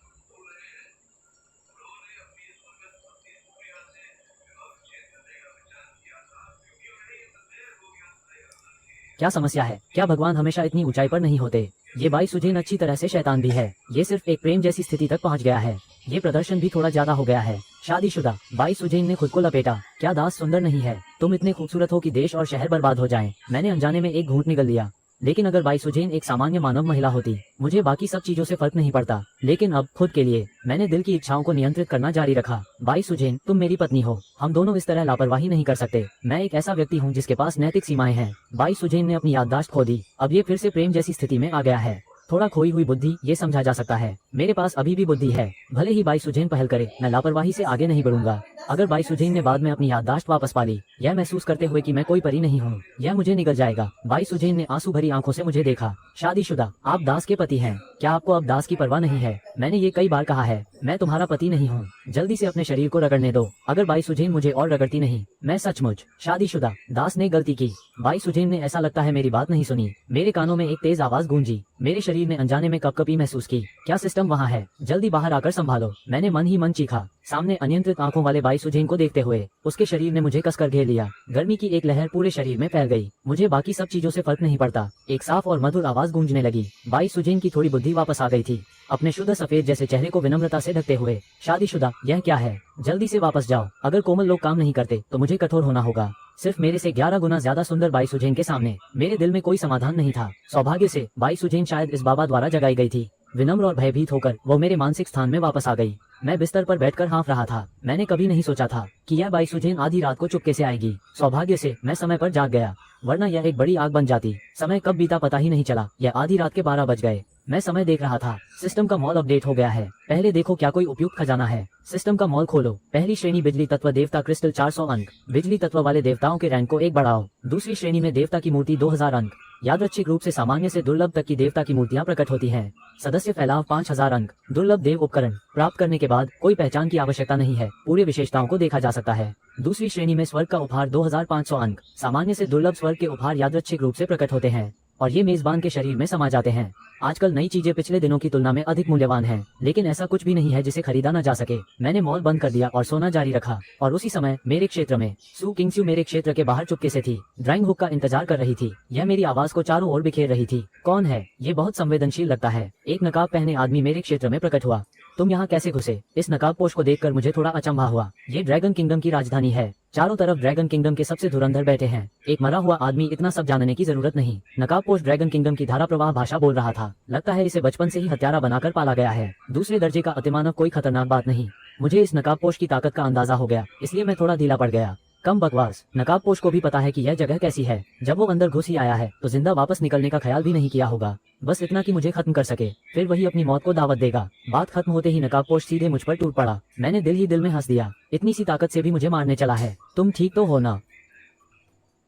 क्या समस्या है? क्या भगवान हमेशा इतनी ऊंचाई पर नहीं होते? ये बाई सुजेन अच्छी तरह से शैतान भी है। ये सिर्फ एक प्रेम जैसी स्थिति तक पहुंच गया है। ये प्रदर्शन भी थोड़ा ज्यादा हो गया है। शादीशुदा बाई सुजेन ने खुद को लपेटा। क्या दास सुंदर नहीं है? तुम इतने खूबसूरत हो कि देश और शहर बर्बाद हो जाएं। मैंने अनजाने में एक घूंट निगल लिया। लेकिन अगर बाई सुजेन एक सामान्य मानव महिला होती, मुझे बाकी सब चीजों से फर्क नहीं पड़ता। लेकिन अब खुद के लिए मैंने दिल की इच्छाओं को नियंत्रित करना जारी रखा। बाई सुजेन, तुम मेरी पत्नी हो। हम दोनों इस तरह लापरवाही नहीं कर सकते। मैं एक ऐसा व्यक्ति हूँ जिसके पास नैतिक सीमाएं हैं। बाई सुजेन ने अपनी याददाश्त खो दी। अब ये फिर से प्रेम जैसी स्थिति में आ गया है। थोड़ा खोई हुई बुद्धि, ये समझा जा सकता है। मेरे पास अभी भी बुद्धि है। भले ही बाई सुजेन पहल करे, मैं लापरवाही से आगे नहीं बढ़ूंगा। अगर बाई सुजेन ने बाद में अपनी याददाश्त वापस पा ली, यह महसूस करते हुए कि मैं कोई परी नहीं हूँ, यह मुझे निगल जाएगा। बाई सुजेन ने आंसू भरी आंखों से मुझे देखा। शादीशुदा, आप दास के पति हैं। क्या आपको अब दास की परवाह नहीं है? मैंने ये कई बार कहा है, मैं तुम्हारा पति नहीं हूँ। जल्दी से अपने शरीर को रगड़ने दो। अगर बाई सुजेन मुझे और रगड़ती नहीं, मैं सचमुच शादीशुदा दास ने गलती की। बाई सुजेन ने ऐसा लगता है मेरी बात नहीं सुनी। मेरे कानों में एक तेज आवाज गूंजी। मेरे शरीर ने अनजाने में कपकपी महसूस की। क्या सिस्टम वहाँ है? जल्दी बाहर आकर संभालो। मैंने मन ही मन चीखा। सामने अनियंत्रित आंखों वाले बाई सुजेन को देखते हुए उसके शरीर ने मुझे कसकर घेर लिया। गर्मी की एक लहर पूरे शरीर में फैल गई। मुझे बाकी सब चीजों से फर्क नहीं पड़ता। एक साफ और मधुर आवाज गूंजने लगी। बाई सुजेन की थोड़ी बुद्धि वापस आ गई थी। अपने शुद्ध सफेद जैसे चेहरे को विनम्रता से ढकते हुए, शादीशुदा, यह क्या है? जल्दी से वापस जाओ। अगर कोमल लोग काम नहीं करते तो मुझे कठोर होना होगा। सिर्फ मेरे से 11 गुना ज्यादा सुंदर बाई सुजेन के सामने मेरे दिल में कोई समाधान नहीं था। सौभाग्य से बाई सुजेन शायद इस बाबा द्वारा जगाई गई थी। विनम्र और भयभीत होकर वो मेरे मानसिक स्थान में वापस आ गई। मैं बिस्तर पर बैठकर हाँफ रहा था। मैंने कभी नहीं सोचा था कि यह बाई सुजेन आधी रात को चुपके से आएगी। सौभाग्य से मैं समय पर जाग गया, वरना यह एक बड़ी आग बन जाती। समय कब बीता पता ही नहीं चला। यह आधी रात के 12 बज गए। मैं समय देख रहा था। सिस्टम का मॉल अपडेट हो गया है। पहले देखो क्या कोई उपयुक्त खजाना है। सिस्टम का मॉल खोलो। पहली श्रेणी बिजली तत्व देवता क्रिस्टल 400 अंक। बिजली तत्व वाले देवताओं के रैंक को 1 बढ़ाओ। दूसरी श्रेणी में देवता की मूर्ति 2000 अंक। यादृच्छिक रूप से सामान्य से दुर्लभ तक की देवता की मूर्तियां प्रकट होती हैं। सदस्य फैलाव 5000 अंक। दुर्लभ देव उपकरण प्राप्त करने के बाद कोई पहचान की आवश्यकता नहीं है, पूरे विशेषताओं को देखा जा सकता है। दूसरी श्रेणी में स्वर्ग का उपहार 2500 अंक। सामान्य से दुर्लभ स्वर्ग के उपहार यादृच्छिक रूप से प्रकट होते हैं और ये मेजबान के शरीर में समा जाते हैं। आजकल नई चीजें पिछले दिनों की तुलना में अधिक मूल्यवान हैं, लेकिन ऐसा कुछ भी नहीं है जिसे खरीदा न जा सके। मैंने मॉल बंद कर दिया और सोना जारी रखा, और उसी समय मेरे क्षेत्र में सू किंगस्यू मेरे क्षेत्र के बाहर चुपके से थी, ड्राइंग हुक का इंतजार कर रही थी। यह मेरी आवाज को चारों ओर बिखेर रही थी। कौन है ये? बहुत संवेदनशील लगता है। एक नकाब पहने आदमी मेरे क्षेत्र में प्रकट हुआ। तुम यहाँ कैसे घुसे? इस नकाबपोश को देखकर मुझे थोड़ा अचंभा हुआ। ये ड्रैगन किंगडम की राजधानी है। चारों तरफ ड्रैगन किंगडम के सबसे धुरंधर बैठे हैं। एक मरा हुआ आदमी, इतना सब जानने की जरूरत नहीं। नकाबपोश ड्रैगन किंगडम की धारा प्रवाह भाषा बोल रहा था। लगता है इसे बचपन से ही हत्यारा बनाकर पाला गया है। दूसरे दर्जे का अतिमानव कोई खतरनाक बात नहीं। मुझे इस नकाबपोश की ताकत का अंदाजा हो गया, इसलिए मैं थोड़ा ढीला पड़ गया। कम बकवास। नकाबपोश को भी पता है कि यह जगह कैसी है। जब वो अंदर घुस ही आया है तो जिंदा वापस निकलने का ख्याल भी नहीं किया होगा। बस इतना कि मुझे खत्म कर सके, फिर वही अपनी मौत को दावत देगा। बात खत्म होते ही नकाबपोश सीधे मुझ पर टूट पड़ा। मैंने दिल ही दिल में हंस दिया। इतनी सी ताकत से भी मुझे मारने चला है। तुम ठीक तो हो ना?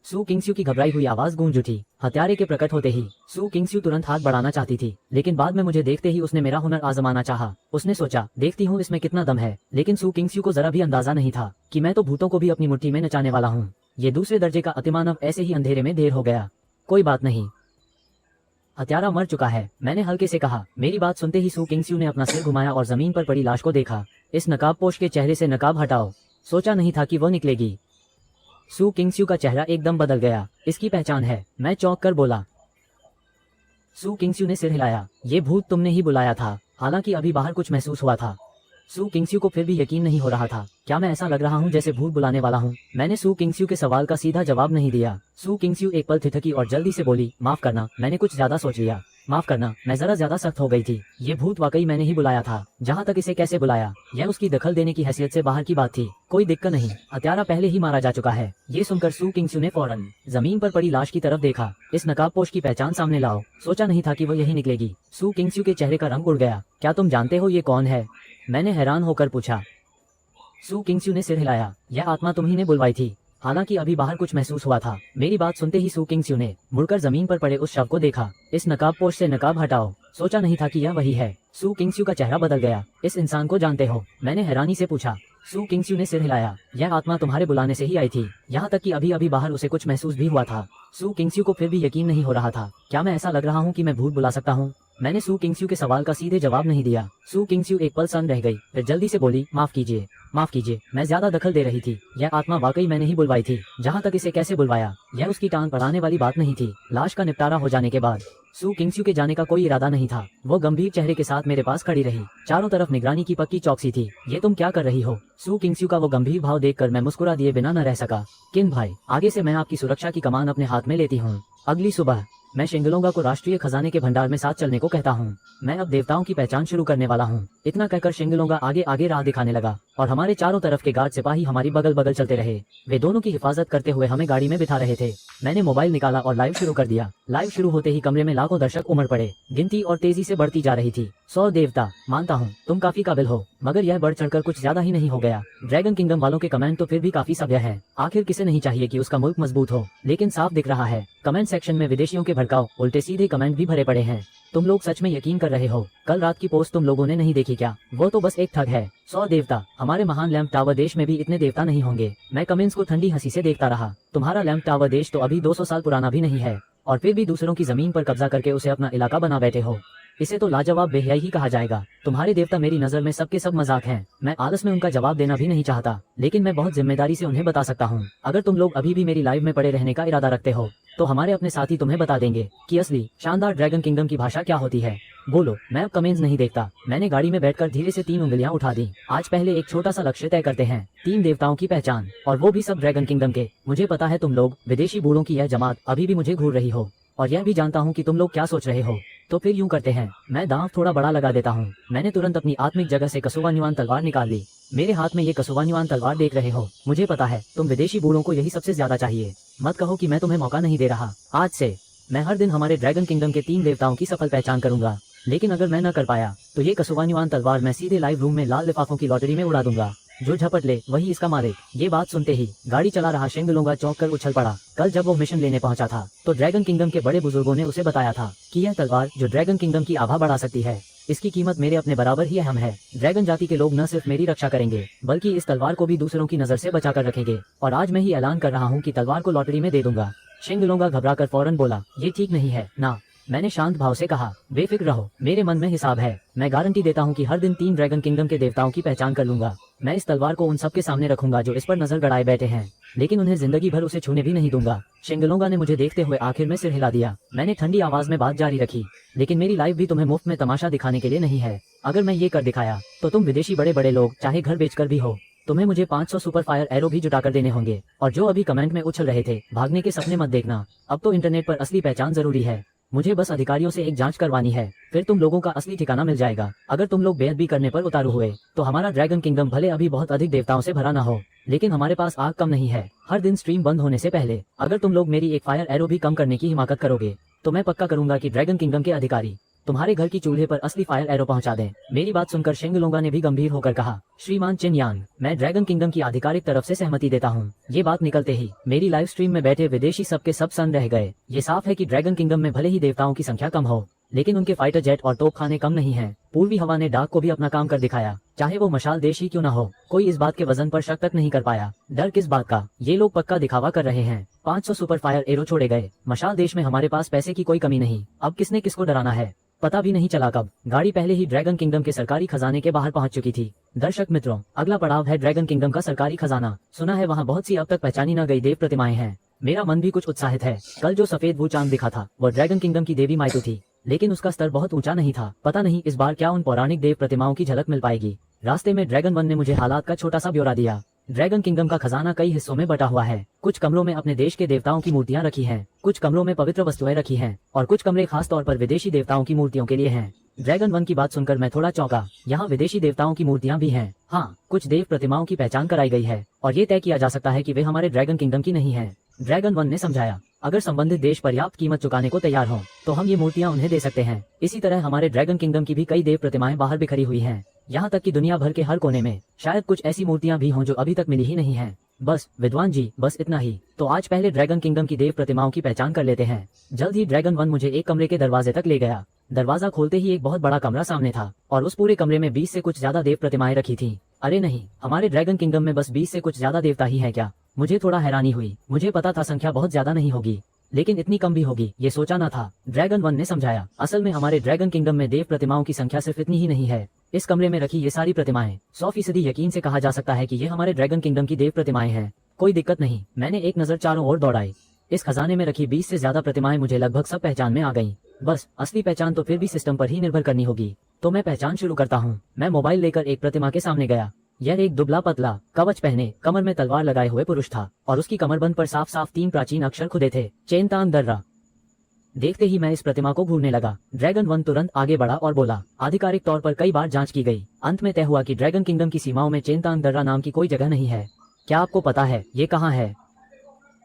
सू किंगस्यू की घबराई हुई आवाज गूंज उठी। हत्यारे के प्रकट होते ही सू किंगस्यू तुरंत हाथ बढ़ाना चाहती थी, लेकिन बाद में मुझे देखते ही उसने मेरा हुनर आजमाना चाहा। उसने सोचा, देखती हूँ इसमें कितना दम है। लेकिन सू किंगस्यू को जरा भी अंदाजा नहीं था कि मैं तो भूतों को भी अपनी मुट्ठी में नचाने वाला हूँ। ये दूसरे दर्जे का अतिमानव ऐसे ही अंधेरे में देर हो गया। कोई बात नहीं, हत्यारा मर चुका है, मैंने हल्के से कहा। मेरी बात सुनते ही सू किंगस्यू ने अपना सिर घुमाया और जमीन पर पड़ी लाश को देखा। इस नकाबपोश के चेहरे से नकाब हटाओ। सोचा नहीं था कि वो निकलेगी। सू किंगस्यू का चेहरा एकदम बदल गया। इसकी पहचान है, मैं चौंक कर बोला। सू किंगस्यू ने सिर हिलाया। ये भूत तुमने ही बुलाया था? हालांकि अभी बाहर कुछ महसूस हुआ था। सू किंगस्यू को फिर भी यकीन नहीं हो रहा था। क्या मैं ऐसा लग रहा हूँ जैसे भूत बुलाने वाला हूँ? मैंने सू किंगस्यू के सवाल का सीधा जवाब नहीं दिया। सू किंगस्यू एक पल थिठकी और जल्दी से बोली, माफ करना, मैंने कुछ ज्यादा सोच लिया। माफ करना, मैं जरा ज्यादा सख्त हो गई थी। ये भूत वाकई मैंने ही बुलाया था। जहाँ तक इसे कैसे बुलाया, यह उसकी दखल देने की हैसियत से बाहर की बात थी। कोई दिक्कत नहीं, हत्यारा पहले ही मारा जा चुका है। ये सुनकर सू किंगस्यू ने फौरन जमीन पर पड़ी लाश की तरफ देखा। इस नकाबपोश की पहचान सामने लाओ। सोचा नहीं था कि वो यही निकलेगी। सू किंगस्यू के चेहरे का रंग उड़ गया। क्या तुम जानते हो ये कौन है? मैंने हैरान होकर पूछा। सू किंगस्यू ने सिर हिलाया। यह आत्मा तुम्ही ने बुलवाई थी। हालांकि अभी बाहर कुछ महसूस हुआ था। मेरी बात सुनते ही सू किंगस्यू ने मुड़कर जमीन पर पड़े उस शव को देखा। इस नकाबपोश से नकाब हटाओ। सोचा नहीं था कि यह वही है। सू किंगस्यू का चेहरा बदल गया। इस इंसान को जानते हो? मैंने हैरानी से पूछा। सू किंगस्यू ने सिर हिलाया। यह आत्मा तुम्हारे बुलाने से ही आई थी। यहाँ तक कि अभी अभी बाहर उसे कुछ महसूस भी हुआ था। सू किंगस्यू को फिर भी यकीन नहीं हो रहा था। क्या मैं ऐसा लग रहा हूँ कि मैं भूत बुला सकता हूँ? मैंने सू किंगस्यू के सवाल का सीधे जवाब नहीं दिया। सू किंगस्यू एक पल सन्न रह गई, फिर जल्दी से बोली, माफ कीजिए, माफ कीजिए, मैं ज्यादा दखल दे रही थी। यह आत्मा वाकई मैंने ही बुलवाई थी। जहाँ तक इसे कैसे बुलवाया, यह उसकी टांग अड़ाने वाली बात नहीं थी। लाश का निपटारा हो जाने के बाद सू किंगस्यू के जाने का कोई इरादा नहीं था। वो गंभीर चेहरे के साथ मेरे पास खड़ी रही। चारों तरफ निगरानी की पक्की चौकसी थी। ये तुम क्या कर रही हो? सू किंगस्यू का वो गंभीर भाव देखकर मैं मुस्कुरा दिए बिना न रह सका। किन भाई, आगे से मैं आपकी सुरक्षा की कमान अपने हाथ में लेती हूँ। अगली सुबह मैं शिंगलोंगा को राष्ट्रीय खजाने के भंडार में साथ चलने को कहता हूँ। मैं अब देवताओं की पहचान शुरू करने वाला हूँ। इतना कहकर शिंगलोंगा आगे आगे राह दिखाने लगा और हमारे चारों तरफ के गार्ड सिपाही हमारी बगल बगल चलते रहे। वे दोनों की हिफाजत करते हुए हमें गाड़ी में बिठा रहे थे। मैंने मोबाइल निकाला और लाइव शुरू कर दिया। लाइव शुरू होते ही कमरे में लाखों दर्शक उमड़ पड़े। गिनती और तेजी से बढ़ती जा रही थी। 100 देवता, मानता हूँ तुम काफी काबिल हो, मगर यह बढ़ चढ़कर कुछ ज्यादा ही नहीं हो गया? ड्रैगन किंगडम वालों के कमेंट तो फिर भी काफी सभ्य है। आखिर किसे नहीं चाहिए कि उसका मुल्क मजबूत हो? लेकिन साफ दिख रहा है कमेंट सेक्शन में विदेशियों के भड़काऊ उल्टे सीधे कमेंट भी भरे पड़े हैं। तुम लोग सच में यकीन कर रहे हो? कल रात की पोस्ट तुम लोगों ने नहीं देखी क्या? वो तो बस एक ठग है। 100 देवता, हमारे महान लैंप टावर देश में भी इतने देवता नहीं होंगे। मैं कमेंट्स को ठंडी हंसी से देखता रहा। तुम्हारा लैंप टावर देश तो अभी 200 साल पुराना भी नहीं है, और फिर भी दूसरों की जमीन पर कब्जा करके उसे अपना इलाका बना बैठे हो। इसे तो लाजवाब बेहयाई ही कहा जाएगा। तुम्हारे देवता मेरी नजर में सबके सब मजाक हैं। मैं आलस में उनका जवाब देना भी नहीं चाहता, लेकिन मैं बहुत जिम्मेदारी से उन्हें बता सकता हूँ। अगर तुम लोग अभी भी मेरी लाइव में पड़े रहने का इरादा रखते हो तो हमारे अपने साथी तुम्हें बता देंगे कि असली शानदार ड्रैगन किंगडम की भाषा क्या होती है। बोलो, मैं अब कमेंट्स नहीं देखता। मैंने गाड़ी में बैठकर धीरे से 3 उंगलियां उठा दी। आज पहले एक छोटा सा लक्ष्य तय करते हैं, 3 देवताओं की पहचान, और वो भी सब ड्रैगन किंगडम के। मुझे पता है तुम लोग विदेशी बूढ़ों की यह जमात अभी भी मुझे घूर रही हो, और यह भी जानता हूँ कि तुम लोग क्या सोच रहे हो। तो फिर यूं करते हैं, मैं दांव थोड़ा बड़ा लगा देता हूँ। मैंने तुरंत अपनी आत्मिक जगह से कसुवा न्युआन तलवार निकाल ली। मेरे हाथ में ये कसुवा न्युआन तलवार देख रहे हो। मुझे पता है तुम विदेशी बूढ़ों को यही सबसे ज्यादा चाहिए। मत कहो कि मैं तुम्हें मौका नहीं दे रहा। आज से मैं हर दिन हमारे ड्रैगन किंगडम के 3 देवताओं की सफल पहचान करूंगा। लेकिन अगर मैं न कर पाया तो ये कसुवा न्युआन तलवार मैं सीधे लाइव रूम में लाल लिफाफों की लॉटरी में उड़ा दूंगा। जो झपट ले वही इसका मालिक। ये बात सुनते ही गाड़ी चला रहा शिंगलोंगा चौंक कर उछल पड़ा। कल जब वो मिशन लेने पहुंचा था तो ड्रैगन किंगडम के बड़े बुजुर्गों ने उसे बताया था कि यह तलवार जो ड्रैगन किंगडम की आभा बढ़ा सकती है, इसकी कीमत मेरे अपने बराबर ही अहम है। ड्रैगन जाति के लोग न सिर्फ मेरी रक्षा करेंगे बल्कि इस तलवार को भी दूसरों की नजर से बचा कर रखेंगे। और आज मैं ही ऐलान कर रहा हूँ कि तलवार को लॉटरी में दे दूंगा। शिंगलोंगा घबराकर फौरन बोला, ये ठीक नहीं है ना। मैंने शांत भाव से कहा, बेफिक्र रहो, मेरे मन में हिसाब है। मैं गारंटी देता हूँ कि हर दिन 3 ड्रैगन किंगडम के देवताओं की पहचान कर लूंगा। मैं इस तलवार को उन सबके सामने रखूंगा जो इस पर नजर गड़ाए बैठे हैं, लेकिन उन्हें जिंदगी भर उसे छूने भी नहीं दूंगा। शिंगलोंगा ने मुझे देखते हुए आखिर में सिर हिला दिया। मैंने ठंडी आवाज में बात जारी रखी, लेकिन मेरी लाइफ भी तुम्हें मुफ्त में तमाशा दिखाने के लिए नहीं है। अगर मैं ये कर दिखाया तो तुम विदेशी बड़े बड़े लोग चाहे घर बेचकर भी हो, तुम्हें मुझे 500 सुपर फायर एरो भी जुटाकर देने होंगे। और जो अभी कमेंट में उछल रहे थे, भागने के सपने मत देखना। अब तो इंटरनेट पर असली पहचान जरूरी है। मुझे बस अधिकारियों से एक जांच करवानी है, फिर तुम लोगों का असली ठिकाना मिल जाएगा। अगर तुम लोग बेअदबी करने पर उतारू हुए तो हमारा ड्रैगन किंगडम भले अभी बहुत अधिक देवताओं से भरा ना हो, लेकिन हमारे पास आग कम नहीं है। हर दिन स्ट्रीम बंद होने से पहले अगर तुम लोग मेरी एक फायर एरो भी कम करने की हिमाकत करोगे तो मैं पक्का करूंगा कि ड्रैगन किंगडम के अधिकारी तुम्हारे घर की चूल्हे पर असली फायर एरो पहुंचा दें। मेरी बात सुनकर शिंगलोंगा ने भी गंभीर होकर कहा, श्रीमान चिन यांग, मैं ड्रैगन किंगडम की आधिकारिक तरफ से सहमति देता हूं। ये बात निकलते ही मेरी लाइव स्ट्रीम में बैठे विदेशी सबके सब सन्न रह गए। ये साफ है कि ड्रैगन किंगडम में भले ही देवताओं की संख्या कम हो, लेकिन उनके फाइटर जेट और तोपखाने कम नहीं हैं। पूर्वी हवा ने डाक को भी अपना काम कर दिखाया, चाहे वो मशाल देश ही क्यों ना हो। कोई इस बात के वजन पर शक तक नहीं कर पाया। डर किस बात का, ये लोग पक्का दिखावा कर रहे हैं। 500 सुपर फायर एरो छोड़े गए। मशाल देश में हमारे पास पैसे की कोई कमी नहीं। अब किसने किसको डराना है, पता भी नहीं चला कब गाड़ी पहले ही ड्रैगन किंगडम के सरकारी खजाने के बाहर पहुंच चुकी थी। दर्शक मित्रों, अगला पड़ाव है ड्रैगन किंगडम का सरकारी खजाना। सुना है वहाँ बहुत सी अब तक पहचानी न गई देव प्रतिमाएं हैं। मेरा मन भी कुछ उत्साहित है। कल जो सफेद वो चांद दिखा था वो ड्रैगन किंगडम की देवी माइतू थी, लेकिन उसका स्तर बहुत ऊंचा नहीं था। पता नहीं इस बार क्या उन पौराणिक देव प्रतिमाओं की झलक मिल पाएगी। रास्ते में ड्रैगन वन ने मुझे हालात का छोटा सा ब्यौरा दिया। ड्रैगन किंगडम का खजाना कई हिस्सों में बटा हुआ है। कुछ कमरों में अपने देश के देवताओं की मूर्तियां रखी हैं, कुछ कमरों में पवित्र वस्तुएं रखी हैं, और कुछ कमरे खास तौर पर विदेशी देवताओं की मूर्तियों के लिए हैं। ड्रैगन वन की बात सुनकर मैं थोड़ा चौंका। यहाँ विदेशी देवताओं की मूर्तियां भी हैं। हाँ, कुछ देव प्रतिमाओं की पहचान कराई गई है और ये तय किया जा सकता है कि वे हमारे ड्रैगन किंगडम की नहीं है। ड्रैगन वन ने समझाया, अगर संबंधित देश पर्याप्त कीमत चुकाने को तैयार हो तो हम ये मूर्तियां उन्हें दे सकते हैं। इसी तरह हमारे ड्रैगन किंगडम की भी कई देव प्रतिमाएं बाहर बिखरी हुई हैं, यहाँ तक कि दुनिया भर के हर कोने में। शायद कुछ ऐसी मूर्तियां भी हों जो अभी तक मिली ही नहीं हैं। बस विद्वान जी, बस इतना ही। तो आज पहले ड्रैगन किंगडम की देव प्रतिमाओं की पहचान कर लेते हैं। जल्द ही ड्रैगन वन मुझे एक कमरे के दरवाजे तक ले गया। दरवाजा खोलते ही एक बहुत बड़ा कमरा सामने था और उस पूरे कमरे में 20 से कुछ ज्यादा देव प्रतिमाएं रखी थी। अरे नहीं, हमारे ड्रैगन किंगडम में बस 20 से कुछ ज्यादा देवता ही है क्या? मुझे थोड़ा हैरानी हुई। मुझे पता था संख्या बहुत ज्यादा नहीं होगी, लेकिन इतनी कम भी होगी ये सोचा ना था। ड्रैगन वन ने समझाया, असल में हमारे ड्रैगन किंगडम में देव प्रतिमाओं की संख्या सिर्फ इतनी ही नहीं है। इस कमरे में रखी ये सारी प्रतिमाएं 100% यकीन से कहा जा सकता है कि ये हमारे ड्रैगन किंगडम की देव प्रतिमाएं हैं। कोई दिक्कत नहीं। मैंने एक नजर चारों ओर दौड़ाई। इस खजाने में रखी 20 से ज्यादा प्रतिमाएं मुझे लगभग सब पहचान में आ गईं। बस असली पहचान तो फिर भी सिस्टम पर ही निर्भर करनी होगी। तो मैं पहचान शुरू करता हूँ। मैं मोबाइल लेकर एक प्रतिमा के सामने गया। यह एक दुबला पतला, कवच पहने, कमर में तलवार लगाए हुए पुरुष था और उसकी कमरबंद पर साफ साफ 3 प्राचीन अक्षर खुदे थे, चेनतान दर्रा। देखते ही मैं इस प्रतिमा को घूरने लगा। ड्रैगन वन तुरंत आगे बढ़ा और बोला, आधिकारिक तौर पर कई बार जांच की गई। अंत में तय हुआ कि ड्रैगन किंगडम की सीमाओं में चेनतान दर्रा नाम की कोई जगह नहीं है। क्या आपको पता है ये कहाँ है?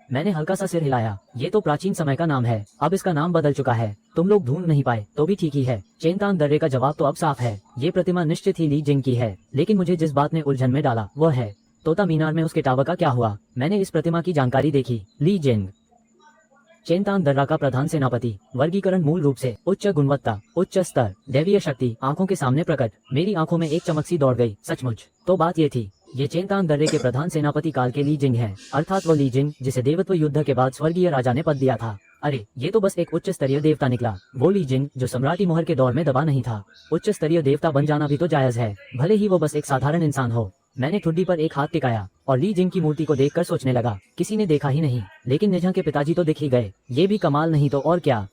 मैंने हल्का सा सिर हिलाया। ये तो प्राचीन समय का नाम है, अब इसका नाम बदल चुका है। तुम लोग ढूंढ नहीं पाए तो भी ठीक ही है। चेनतान दर्रे का जवाब तो अब साफ है। ये प्रतिमा निश्चित ही ली जिंग की है, लेकिन मुझे जिस बात ने उलझन में डाला वह है तोता मीनार में उसके टावर का क्या हुआ। मैंने इस प्रतिमा की जानकारी देखी। ली जिंग, चेनतान दर्रा का प्रधान सेनापति। वर्गीकरण मूल रूप से उच्च गुणवत्ता, उच्च स्तर, दैवीय शक्ति आंखों के सामने प्रकट। मेरी आंखों में एक चमक सी दौड़ गई। सचमुच तो बात ये थी, ये चेनतान दर्रे के प्रधान सेनापति काल के ली जिंग हैं, अर्थात वो ली जिंग जिसे देवत्व युद्ध के बाद स्वर्गीय राजा ने पद दिया था। अरे ये तो बस एक उच्च स्तरीय देवता निकला। वो ली जिंग जो सम्राटी मोहर के दौर में दबा नहीं था। उच्च स्तरीय देवता बन जाना भी तो जायज है, भले ही वो बस एक साधारण इंसान हो। मैंने ठुड्डी पर एक हाथ टिकाया और ली जिंग की मूर्ति को देखकर सोचने लगा, किसी ने देखा ही नहीं, लेकिन निझा के पिताजी तो दिख ही गए। ये भी कमाल नहीं तो और क्या।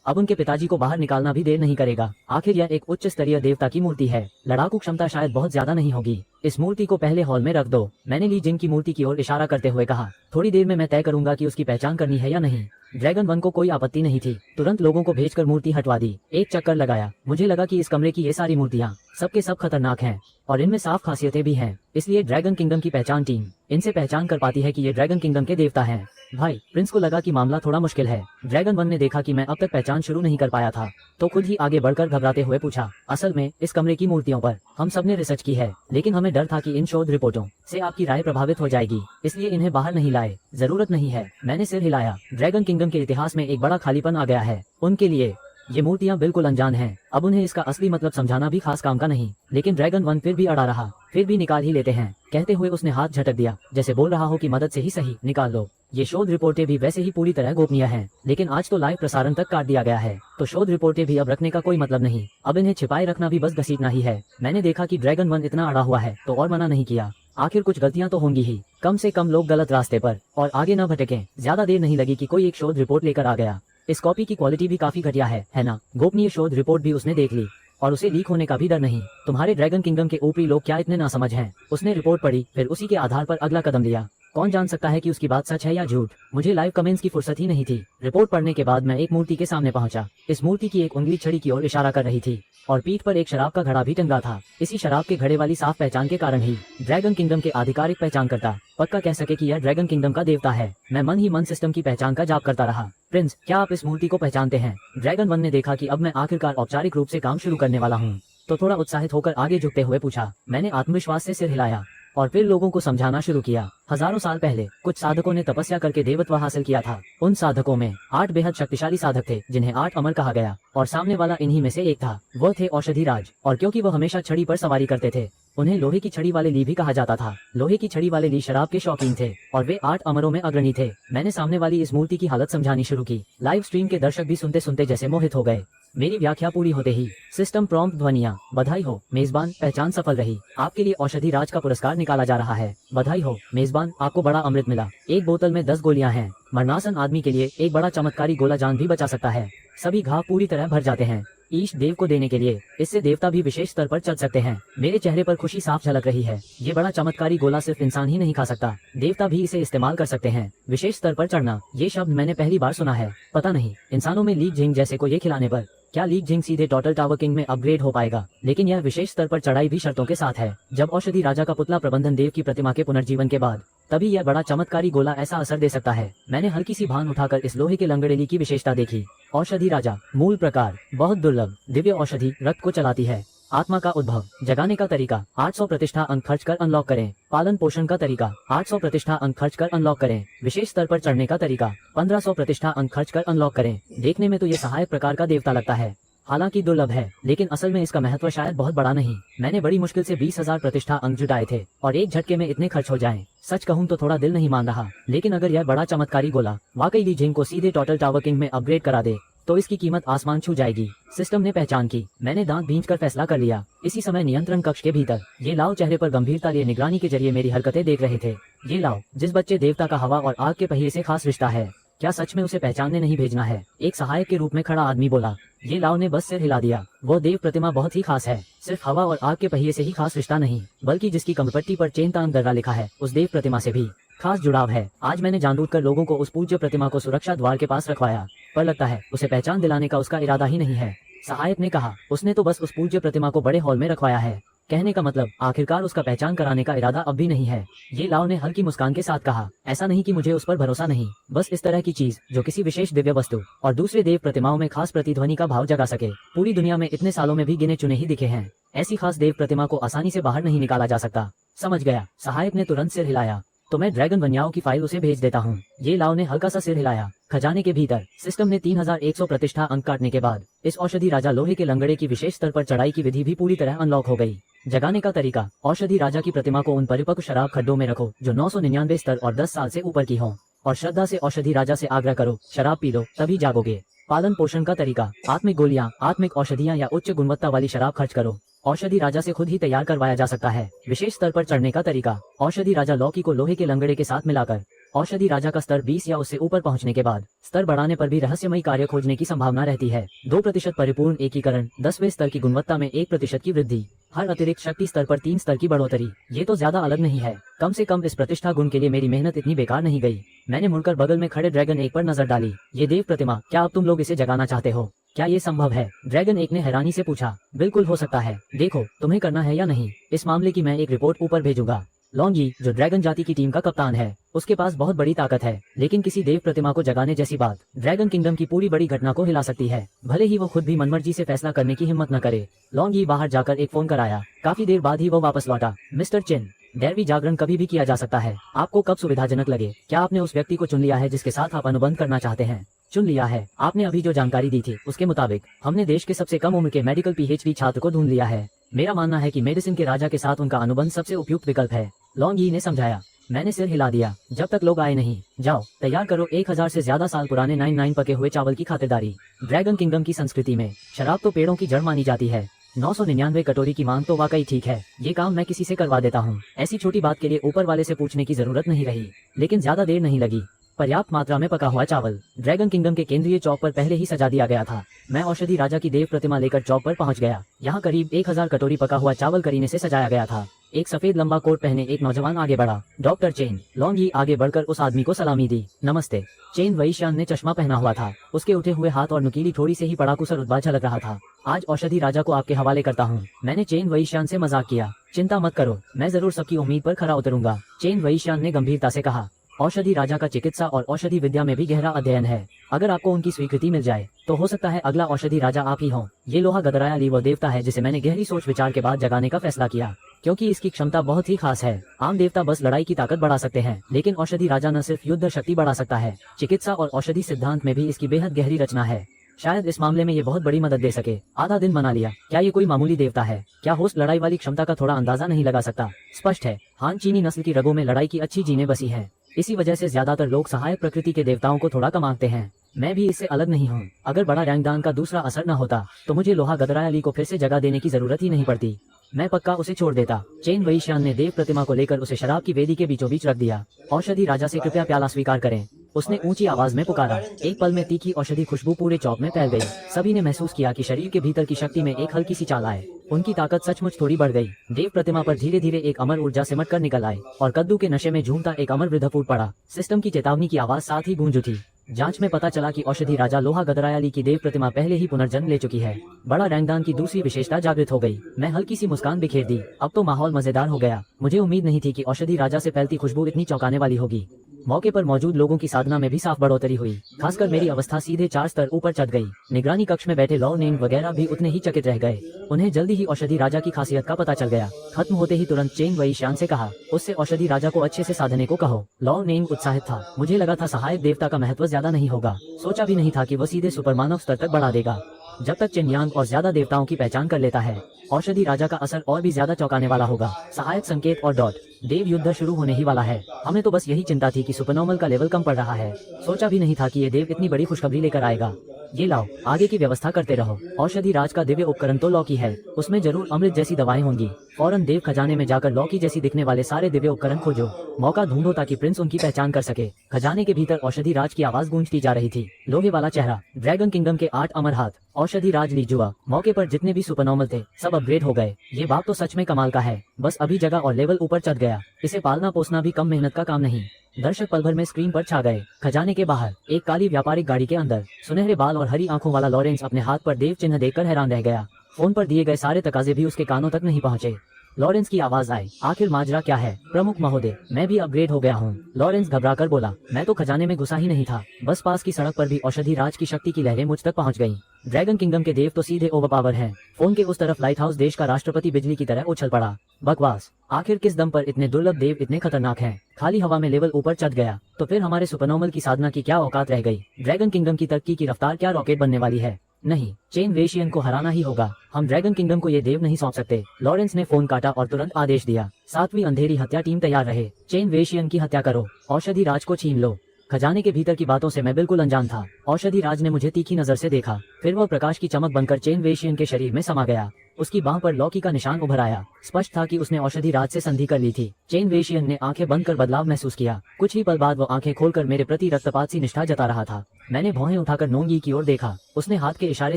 अब उनके पिताजी को बाहर निकालना भी देर नहीं करेगा। आखिर यह एक उच्च स्तरीय देवता की मूर्ति है, लड़ाकू क्षमता शायद बहुत ज्यादा नहीं होगी। इस मूर्ति को पहले हॉल में रख दो। मैंने ली जिंग की मूर्ति की ओर इशारा करते हुए कहा, थोड़ी देर में मैं तय करूंगा कि उसकी पहचान करनी है या नहीं। ड्रैगन वन को कोई आपत्ति नहीं थी, तुरंत लोगों को भेजकर मूर्ति हटवा दी। एक चक्कर लगाया। मुझे लगा कि इस कमरे की ये सारी मूर्तियां सबके सब खतरनाक हैं और इनमें साफ खासियतें भी हैं, इसलिए ड्रैगन किंगडम की पहचान टीम इनसे पहचान कर पाती है कि ये ड्रैगन किंगडम के देवता हैं। भाई, प्रिंस को लगा कि मामला थोड़ा मुश्किल है। ड्रैगन वन ने देखा कि मैं अब तक पहचान शुरू नहीं कर पाया था, तो खुद ही आगे बढ़कर घबराते हुए पूछा, असल में इस कमरे की मूर्तियों पर हम सब ने रिसर्च की है, लेकिन हमें डर था कि इन शोध रिपोर्टों से आपकी राय प्रभावित हो जाएगी, इसलिए इन्हें बाहर नहीं लाए। जरूरत नहीं है। मैंने सिर हिलाया। ड्रैगन किंगडम के इतिहास में एक बड़ा खालीपन आ गया है। उनके लिए ये मूर्तियाँ बिल्कुल अनजान हैं। अब उन्हें इसका असली मतलब समझाना भी खास काम का नहीं, लेकिन ड्रैगन वन फिर भी अड़ा रहा। फिर भी निकाल ही लेते हैं, कहते हुए उसने हाथ झटक दिया, जैसे बोल रहा हो कि मदद से ही सही निकाल लो। ये शोध रिपोर्टें भी वैसे ही पूरी तरह गोपनीय हैं, लेकिन आज तो लाइव प्रसारण तक काट दिया गया है, तो शोध रिपोर्टें भी अब रखने का कोई मतलब नहीं। अब इन्हें छिपाए रखना भी बस घसीटना ही है। मैंने देखा कि ड्रैगन वन इतना अड़ा हुआ है तो और मना नहीं किया। आखिर कुछ गलतियां तो होंगी ही, कम से कम लोग गलत रास्ते पर और आगे न भटकें। ज्यादा देर नहीं लगी कि कोई एक शोध रिपोर्ट लेकर आ गया। इस कॉपी की क्वालिटी भी काफी घटिया है ना? गोपनीय शोध रिपोर्ट भी उसने देख ली और उसे लीक होने का भी डर नहीं। तुम्हारे ड्रैगन किंगडम के ऊपरी लोग क्या इतने नासमझ हैं? उसने रिपोर्ट पढ़ी, फिर उसी के आधार पर अगला कदम लिया। कौन जान सकता है कि उसकी बात सच है या झूठ? मुझे लाइव कमेंट्स की फुर्सत ही नहीं थी। रिपोर्ट पढ़ने के बाद मैं एक मूर्ति के सामने पहुंचा। इस मूर्ति की एक उंगली छड़ी की ओर इशारा कर रही थी और पीठ पर एक शराब का घड़ा भी टंगा था। इसी शराब के घड़े वाली साफ पहचान के कारण ही ड्रैगन किंगडम के आधिकारिक पहचान करता पक्का कह सके कि यह ड्रैगन किंगडम का देवता है। मैं मन ही मन सिस्टम की पहचान का जाप करता रहा। प्रिंस, क्या आप इस मूर्ति को पहचानते हैं? ड्रैगन वन ने देखा कि अब मैं आखिरकार औपचारिक रूप से काम शुरू करने वाला हूँ, तो थोड़ा उत्साहित होकर आगे झुकते हुए पूछा। मैंने आत्मविश्वास से सिर हिलाया और फिर लोगों को समझाना शुरू किया। हजारों साल पहले कुछ साधकों ने तपस्या करके देवत्व हासिल किया था। उन साधकों में 8 बेहद शक्तिशाली साधक थे, जिन्हें 8 अमर कहा गया, और सामने वाला इन्हीं में से एक था। वो थे औषधि राज, और क्योंकि वो हमेशा छड़ी पर सवारी करते थे, उन्हें लोहे की छड़ी वाले ली भी कहा जाता था। लोहे की छड़ी वाले ली शराब के शौकीन थे और वे 8 अमरों में अग्रणी थे। मैंने सामने वाली इस मूर्ति की हालत समझानी शुरू की। लाइव स्ट्रीम के दर्शक भी सुनते सुनते जैसे मोहित हो गए। मेरी व्याख्या पूरी होते ही सिस्टम प्रॉम्प्ट ध्वनियां। बधाई हो मेजबान, पहचान सफल रही। आपके लिए औषधि राज का पुरस्कार निकाला जा रहा है। बधाई हो मेजबान, आपको बड़ा अमृत मिला। एक बोतल में 10 गोलियां हैं। मरनासन आदमी के लिए एक बड़ा चमत्कारी गोला जान भी बचा सकता है। सभी घाव पूरी तरह भर जाते हैं ईश देव को देने के लिए। इससे देवता भी विशेष स्तर पर चल सकते हैं। मेरे चेहरे पर खुशी साफ झलक रही है। ये बड़ा चमत्कारी गोला सिर्फ इंसान ही नहीं खा सकता, देवता भी इसे इस्तेमाल कर सकते हैं। विशेष स्तर पर चढ़ना, ये शब्द मैंने पहली बार सुना है। पता नहीं इंसानों में लीग जिंग जैसे को ये खिलाने पर क्या लीग जिंग सीधे टोटल टावर किंग में अपग्रेड हो पाएगा। लेकिन यह विशेष स्तर पर चढ़ाई भी शर्तों के साथ है। जब औषधि राजा का पुतला प्रबंधन देव की प्रतिमा के पुनर्जीवन के बाद, तभी यह बड़ा चमत्कारी गोला ऐसा असर दे सकता है। मैंने हल्की सी भान उठाकर इस लोहे के लंगड़ेली की विशेषता देखी। औषधि राजा, मूल प्रकार, बहुत दुर्लभ दिव्य औषधि, रक्त को चलाती है। आत्मा का उद्भव, जगाने का तरीका, 800 प्रतिष्ठा अंक खर्च कर अनलॉक करें। पालन पोषण का तरीका, 800 प्रतिष्ठा अंक खर्च कर अनलॉक करें। विशेष स्तर पर चढ़ने का तरीका, 1500 प्रतिष्ठा अंक खर्च कर अनलॉक करें। देखने में तो ये सहायक प्रकार का देवता लगता है, हालांकि दुर्लभ है, लेकिन असल में इसका महत्व शायद बहुत बड़ा नहीं। मैंने बड़ी मुश्किल से 20,000 प्रतिष्ठा अंक जुटाए थे और एक झटके में इतने खर्च हो जाएं। सच कहूं तो थोड़ा दिल नहीं मान रहा। लेकिन अगर यह बड़ा चमत्कारी गोला वाकई ली जिंग को सीधे टोटल टावर किंग में अपग्रेड करा दे, तो इसकी कीमत आसमान छू जाएगी। सिस्टम ने पहचान की। मैंने दांत भींच कर फैसला कर लिया। इसी समय नियंत्रण कक्ष के भीतर ये लाओ चेहरे पर गंभीरता लिए निगरानी के जरिए मेरी हरकतें देख रहे थे। ये लाओ, जिस बच्चे देवता का हवा और आग के पहिए से खास रिश्ता है, क्या सच में उसे पहचानने नहीं भेजना है? एक सहायक के रूप में खड़ा आदमी बोला। ये लाओ ने बस सिर हिला दिया। वो देव प्रतिमा बहुत ही खास है। सिर्फ हवा और आग के पहिए से ही खास रिश्ता नहीं, बल्कि जिसकी कमरपट्टी पर चेनतांग दर्रा लिखा है, उस देव प्रतिमा से भी खास जुड़ाव है। आज मैंने जानबूझकर लोगों को उस पूज्य प्रतिमा को सुरक्षा द्वार के पास रखवाया, पर लगता है उसे पहचान दिलाने का उसका इरादा ही नहीं है। सहायक ने कहा, उसने तो बस उस पूज्य प्रतिमा को बड़े हॉल में रखवाया है। कहने का मतलब आखिरकार उसका पहचान कराने का इरादा अब भी नहीं है। ये लाओ ने हल्की मुस्कान के साथ कहा। ऐसा नहीं कि मुझे उस पर भरोसा नहीं, बस इस तरह की चीज जो किसी विशेष दिव्य वस्तु और दूसरे देव प्रतिमाओं में खास प्रतिध्वनि का भाव जगा सके। पूरी दुनिया में इतने सालों में भी गिने चुने ही दिखे हैं। ऐसी खास देव प्रतिमा को आसानी से बाहर नहीं निकाला जा सकता। समझ गया। सहायक ने तुरंत सिर हिलाया। तो मैं ड्रैगन वन्याओं की फाइल उसे भेज देता हूँ। ये लाओ ने हल्का सा सिर हिलाया। खजाने के भीतर सिस्टम ने 3100 प्रतिष्ठा अंक काटने के बाद इस औषधि राजा लोहे के लंगड़े की विशेष स्तर पर चढ़ाई की विधि भी पूरी तरह अनलॉक हो गई। जगाने का तरीका, औषधि राजा की प्रतिमा को उन परिपक्व शराब खड्डों में रखो जो 999 स्तर और 10 साल से ऊपर की हों, और श्रद्धा से औषधि राजा से आग्रह करो, शराब पी लो तभी जागोगे। पालन पोषण का तरीका, आत्मिक गोलियां, आत्मिक औषधियां या उच्च गुणवत्ता वाली शराब खर्च करो। औषधि राजा से खुद ही तैयार करवाया जा सकता है। विशेष स्तर पर चढ़ने का तरीका, औषधि राजा लौकी को लोहे के लंगड़े के साथ मिलाकर औषधि राजा का स्तर 20 या उससे ऊपर पहुंचने के बाद स्तर बढ़ाने पर भी रहस्यमयी कार्य खोजने की संभावना रहती है। 2% परिपूर्ण एकीकरण, 10वें स्तर की गुणवत्ता में 1% की वृद्धि, हर अतिरिक्त शक्ति स्तर पर 3 स्तर की बढ़ोतरी। ये तो ज्यादा अलग नहीं है। कम से कम इस प्रतिष्ठा गुण के लिए मेरी मेहनत इतनी बेकार नहीं गई। मैंने मुड़कर बगल में खड़े ड्रैगन एक पर नजर डाली। ये देव प्रतिमा, क्या अब तुम लोग इसे जगाना चाहते हो? क्या ये संभव है? ड्रैगन एक ने हैरानी से पूछा। बिल्कुल हो सकता है। देखो, तुम्हें करना है या नहीं, इस मामले की मैं एक रिपोर्ट ऊपर भेजूंगा। लॉन्गी, जो ड्रैगन जाति की टीम का कप्तान है, उसके पास बहुत बड़ी ताकत है, लेकिन किसी देव प्रतिमा को जगाने जैसी बात ड्रैगन किंगडम की पूरी बड़ी घटना को हिला सकती है, भले ही वो खुद भी मनमर्जी से फैसला करने की हिम्मत न करे। लॉन्गी बाहर जाकर एक फोन कराया। काफी देर बाद ही वो वापस लौटा। मिस्टर चिन, दैवी जागरण कभी भी किया जा सकता है, आपको कब सुविधाजनक लगे। क्या आपने उस व्यक्ति को चुन लिया है जिसके साथ आप अनुबंध करना चाहते हैं? चुन लिया है। आपने अभी जो जानकारी दी थी उसके मुताबिक हमने देश के सबसे कम उम्र के मेडिकल पीएचडी छात्र को ढूंढ लिया है। मेरा मानना है कि मेडिसिन के राजा के साथ उनका अनुबंध सबसे उपयुक्त विकल्प है, लॉन्ग यी ने समझाया। मैंने सिर हिला दिया। जब तक लोग आए नहीं, जाओ तैयार करो 1000 से ज्यादा साल पुराने 99 पके हुए चावल की खातिरदारी। ड्रैगन किंगडम की संस्कृति में शराब तो पेड़ों की जड़ मानी जाती है। 999 कटोरी की मांग तो वाकई ठीक है। ये काम मैं किसी से करवा देता हूँ। ऐसी छोटी बात के लिए ऊपर वाले से पूछने की जरूरत नहीं रही। लेकिन ज्यादा देर नहीं लगी। पर्याप्त मात्रा में पका हुआ चावल ड्रैगन किंगडम के केंद्रीय चौक पर पहले ही सजा दिया गया था। मैं औषधि राजा की देव प्रतिमा लेकर चौक पर पहुंच गया। यहाँ करीब 1000 कटोरी पका हुआ चावल करीने से सजाया गया था। एक सफेद लंबा कोट पहने एक नौजवान आगे बढ़ा। Doctor chain. लॉन्ग यी आगे बढ़कर उस आदमी को सलामी दी। नमस्ते। चेन वैश्यान ने चश्मा पहना हुआ था। उसके उठे हुए हाथ और नुकीली थोड़ी से ही पड़ाकू सा रुतबा झलक रहा था। आज औषधि राजा को आपके हवाले करता हूँ। मैंने चेन वैश्यान से मजाक किया। चिंता मत करो, मैं जरूर सबकी उम्मीद पर खरा उतरूंगा। चेन वैश्यान ने गंभीरता से कहा। औषधि राजा का चिकित्सा और औषधि विद्या में भी गहरा अध्ययन है। अगर आपको उनकी स्वीकृति मिल जाए तो हो सकता है अगला औषधि राजा आप ही हो। ये लोहा गदराया ली वो देवता है जिसे मैंने गहरी सोच विचार के बाद जगाने का फैसला किया, क्योंकि इसकी क्षमता बहुत ही खास है। आम देवता बस लड़ाई की ताकत बढ़ा सकते हैं, लेकिन औषधि राजा न सिर्फ युद्ध शक्ति बढ़ा सकता है, चिकित्सा और औषधि सिद्धांत में भी इसकी बेहद गहरी रचना है। शायद इस मामले में ये बहुत बड़ी मदद दे सके। आधा दिन बना लिया। क्या ये कोई मामूली देवता है? क्या होस्ट लड़ाई वाली क्षमता का थोड़ा अंदाजा नहीं लगा सकता? स्पष्ट है, हान चीनी नस्ल की रगों में लड़ाई की अच्छी जीनें बसी हैं। इसी वजह से ज्यादातर लोग सहायक प्रकृति के देवताओं को थोड़ा कम आंकते हैं। मैं भी इससे अलग नहीं हूँ। अगर बड़ा रैंकदान का दूसरा असर न होता तो मुझे लोहा गदराया ली को फिर से जगह देने की जरूरत ही नहीं पड़ती। मैं पक्का उसे छोड़ देता। चेन वैश्यान ने देव प्रतिमा को लेकर उसे शराब की वेदी के बीचों बीच रख दिया। औषधि राजा से कृपया प्याला स्वीकार करें, उसने ऊंची आवाज में पुकारा। एक पल में तीखी औषधि खुशबू पूरे चौक में फैल गई। सभी ने महसूस किया कि शरीर के भीतर की शक्ति में एक हल्की सी चाल आए। उनकी ताकत सचमुच थोड़ी बढ़ गई। देव प्रतिमा पर धीरे धीरे एक अमर ऊर्जा सिमट कर निकल आई और कद्दू के नशे में झूमता एक अमर वृद्ध फूट पड़ा। सिस्टम की चेतावनी की आवाज साथ ही गूंज उठी। जांच में पता चला कि औषधि राजा लोहा गदरायाली की देव प्रतिमा पहले ही पुनर्जन्म ले चुकी है। बड़ा रैंकदान की दूसरी विशेषता जागृत हो गई। मैं हल्की सी मुस्कान बिखेर दी। अब तो माहौल मजेदार हो गया। मुझे उम्मीद नहीं थी कि औषधि राजा से फैलती खुशबू इतनी चौंकाने वाली होगी। मौके पर मौजूद लोगों की साधना में भी साफ बढ़ोतरी हुई। खासकर मेरी अवस्था सीधे 4 स्तर ऊपर चढ़ गई। निगरानी कक्ष में बैठे लॉ नेम वगैरह भी उतने ही चकित रह गए। उन्हें जल्दी ही औषधि राजा की खासियत का पता चल गया। खत्म होते ही तुरंत चेन वैश्यान से कहा, उससे औषधि राजा को अच्छे से साधने को कहो। लॉ नेम उत्साहित था। मुझे लगा था सहायक देवता का महत्व ज्यादा नहीं होगा। सोचा भी नहीं था कि वो सीधे सुपरमानव स्तर तक बढ़ा देगा। जब तक चेन्यांग और ज्यादा देवताओं की पहचान कर लेता है, औषधि राजा का असर और भी ज्यादा चौंकाने वाला होगा। सहायक संकेत और डॉट। देव युद्ध शुरू होने ही वाला है। हमें तो बस यही चिंता थी कि सुपरनॉर्मल का लेवल कम पड़ रहा है। सोचा भी नहीं था कि ये देव इतनी बड़ी खुशखबरी लेकर आएगा। ये लाओ, आगे की व्यवस्था करते रहो। औषधि राज का दिव्य उपकरण तो लॉ की है, उसमें जरूर अमृत जैसी दवाएं होंगी। फौरन देव खजाने में जाकर लॉ की जैसी दिखने वाले सारे दिव्य उपकरण खोजो। मौका ढूंढो ताकि प्रिंस उनकी पहचान कर सके। खजाने के भीतर औषधि राज की आवाज गूंजती जा रही थी। लोहे वाला चेहरा, ड्रैगन किंगडम के 8 अमर हाथ, औषधि राज ली जुआ। मौके पर जितने भी सुपरनॉर्मल थे सब अपग्रेड हो गए। ये बात तो सच में कमाल का है। बस अभी जगह और लेवल ऊपर चढ़ गया। इसे पालना पोसना भी कम मेहनत का काम नहीं। दर्शक पल भर में स्क्रीन पर छा गए। खजाने के बाहर एक काली व्यापारिक गाड़ी के अंदर सुनहरे बाल और हरी आंखों वाला लॉरेंस अपने हाथ पर देव चिन्ह देखकर हैरान रह गया। फोन पर दिए गए सारे तकाजे भी उसके कानों तक नहीं पहुंचे। लॉरेंस की आवाज आई, आखिर माजरा क्या है? प्रमुख महोदय, मैं भी अपग्रेड हो गया हूँ। लॉरेंस घबराकर बोला, मैं तो खजाने में घुसा ही नहीं था। बस पास की सड़क पर भी औषधि राज की शक्ति की लहरें मुझ तक पहुँच गयी। ड्रैगन किंगडम के देव तो सीधे ओवरपावर हैं। फोन के उस तरफ लाइट हाउस देश का राष्ट्रपति बिजली की तरह उछल पड़ा। बकवास। आखिर किस दम पर इतने दुर्लभ देव इतने खतरनाक हैं? खाली हवा में लेवल ऊपर चढ़ गया तो फिर हमारे सुपरनॉर्मल की साधना की क्या औकात रह गई? ड्रैगन किंगडम की तरक्की की रफ्तार क्या रॉकेट बनने वाली है? नहीं, चेन वेशियन को हराना ही होगा। हम ड्रैगन किंगडम को ये देव नहीं सौंप सकते। लॉरेंस ने फोन काटा और तुरंत आदेश दिया, 7वीं अंधेरी हत्या टीम तैयार रहे। चेन वेशियन की हत्या करो, औषधि राज को छीन लो। खजाने के भीतर की बातों से मैं बिल्कुल अनजान था। औषधि राज ने मुझे तीखी नजर से देखा, फिर वह प्रकाश की चमक बनकर चेन वेशियन के शरीर में समा गया। उसकी बांह पर लौकी का निशान उभर आया। स्पष्ट था कि उसने औषधि राज से संधि कर ली थी। चेन वेशियन ने आंखें बंद कर बदलाव महसूस किया। कुछ ही पल बाद वो आंखें खोलकर मेरे प्रति रक्तपात सी निष्ठा जता रहा था। मैंने भौहें उठाकर नोंगी की ओर देखा। उसने हाथ के इशारे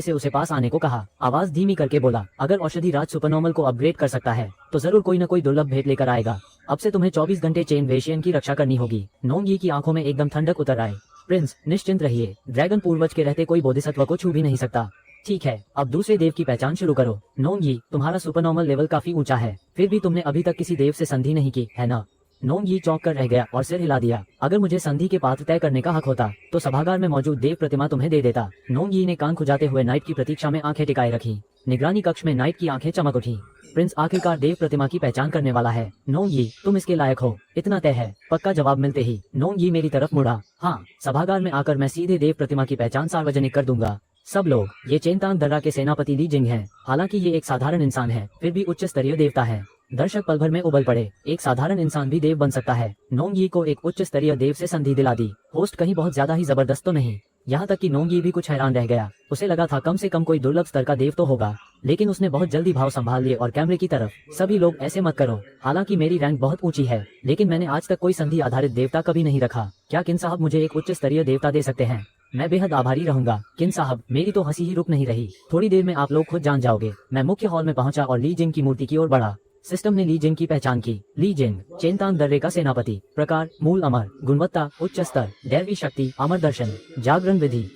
से उसे पास आने को कहा। आवाज धीमी करके बोला, अगर औषधि राज सुपरनॉर्मल को अपग्रेड कर सकता है तो जरूर कोई न कोई दुर्लभ भेंट लेकर आएगा। अब से तुम्हें 24 घंटे चेन वेशियन की रक्षा करनी होगी। नोंगी की आंखों में एकदम ठंडक उतर आए। प्रिंस, निश्चिंत रहिए। ड्रैगन पूर्वज के रहते कोई बोधिसत्व को छू भी नहीं सकता। ठीक है, अब दूसरे देव की पहचान शुरू करो। नोंगी, तुम्हारा सुपरनॉर्मल लेवल काफी ऊंचा है, फिर भी तुमने अभी तक किसी देव से संधि नहीं की है ना? नोंग यी चौंक कर रह गया और सिर हिला दिया। अगर मुझे संधि के पात्र तय करने का हक होता तो सभागार में मौजूद देव प्रतिमा तुम्हें दे देता। नोंग यी ने कान खुजाते हुए नाइट की प्रतीक्षा में आंखें टिकाए रखी। निगरानी कक्ष में नाइट की आंखें चमक उठी। प्रिंस आखिरकार देव प्रतिमा की पहचान करने वाला है। नोंग यी, तुम इसके लायक हो, इतना तय है। पक्का जवाब मिलते ही नोंग यी मेरी तरफ मुड़ा। हाँ, सभागार में आकर मैं सीधे देव प्रतिमा की पहचान सार्वजनिक कर दूंगा। सब लोग, ये चेनतांग दर्रा के सेनापति ली जिंग हैं। हालांकि ये एक साधारण इंसान है, फिर भी उच्च स्तरीय देवता है। दर्शक पल भर में उबल पड़े। एक साधारण इंसान भी देव बन सकता है। नोंग यी को एक उच्च स्तरीय देव से संधि दिला दी। होस्ट कहीं बहुत ज्यादा ही जबरदस्त तो नहीं। यहाँ तक कि नोंग यी भी कुछ हैरान रह गया। उसे लगा था कम से कम कोई दुर्लभ स्तर का देव तो होगा, लेकिन उसने बहुत जल्दी भाव संभाल लिए और कैमरे की तरफ, सभी लोग ऐसे मत करो। हालांकि मेरी रैंक बहुत ऊंची है, लेकिन मैंने आज तक कोई संधि आधारित देवता कभी नहीं रखा। क्या किन साहब मुझे एक उच्च स्तरीय देवता दे सकते हैं? मैं बेहद आभारी रहूंगा। किन साहब, मेरी तो हंसी ही रुक नहीं रही। थोड़ी देर में आप लोग खुद जान जाओगे। मैं मुख्य हॉल में पहुंचा और ली जिंग की मूर्ति की ओर बढ़ा। सिस्टम ने ली जिंग की पहचान की। ली जिंग, चेनतांग दर्रे का सेनापति। प्रकार, मूल अमर। गुणवत्ता, उच्च स्तर। दैवी शक्ति, अमर दर्शन। जागरण विधि।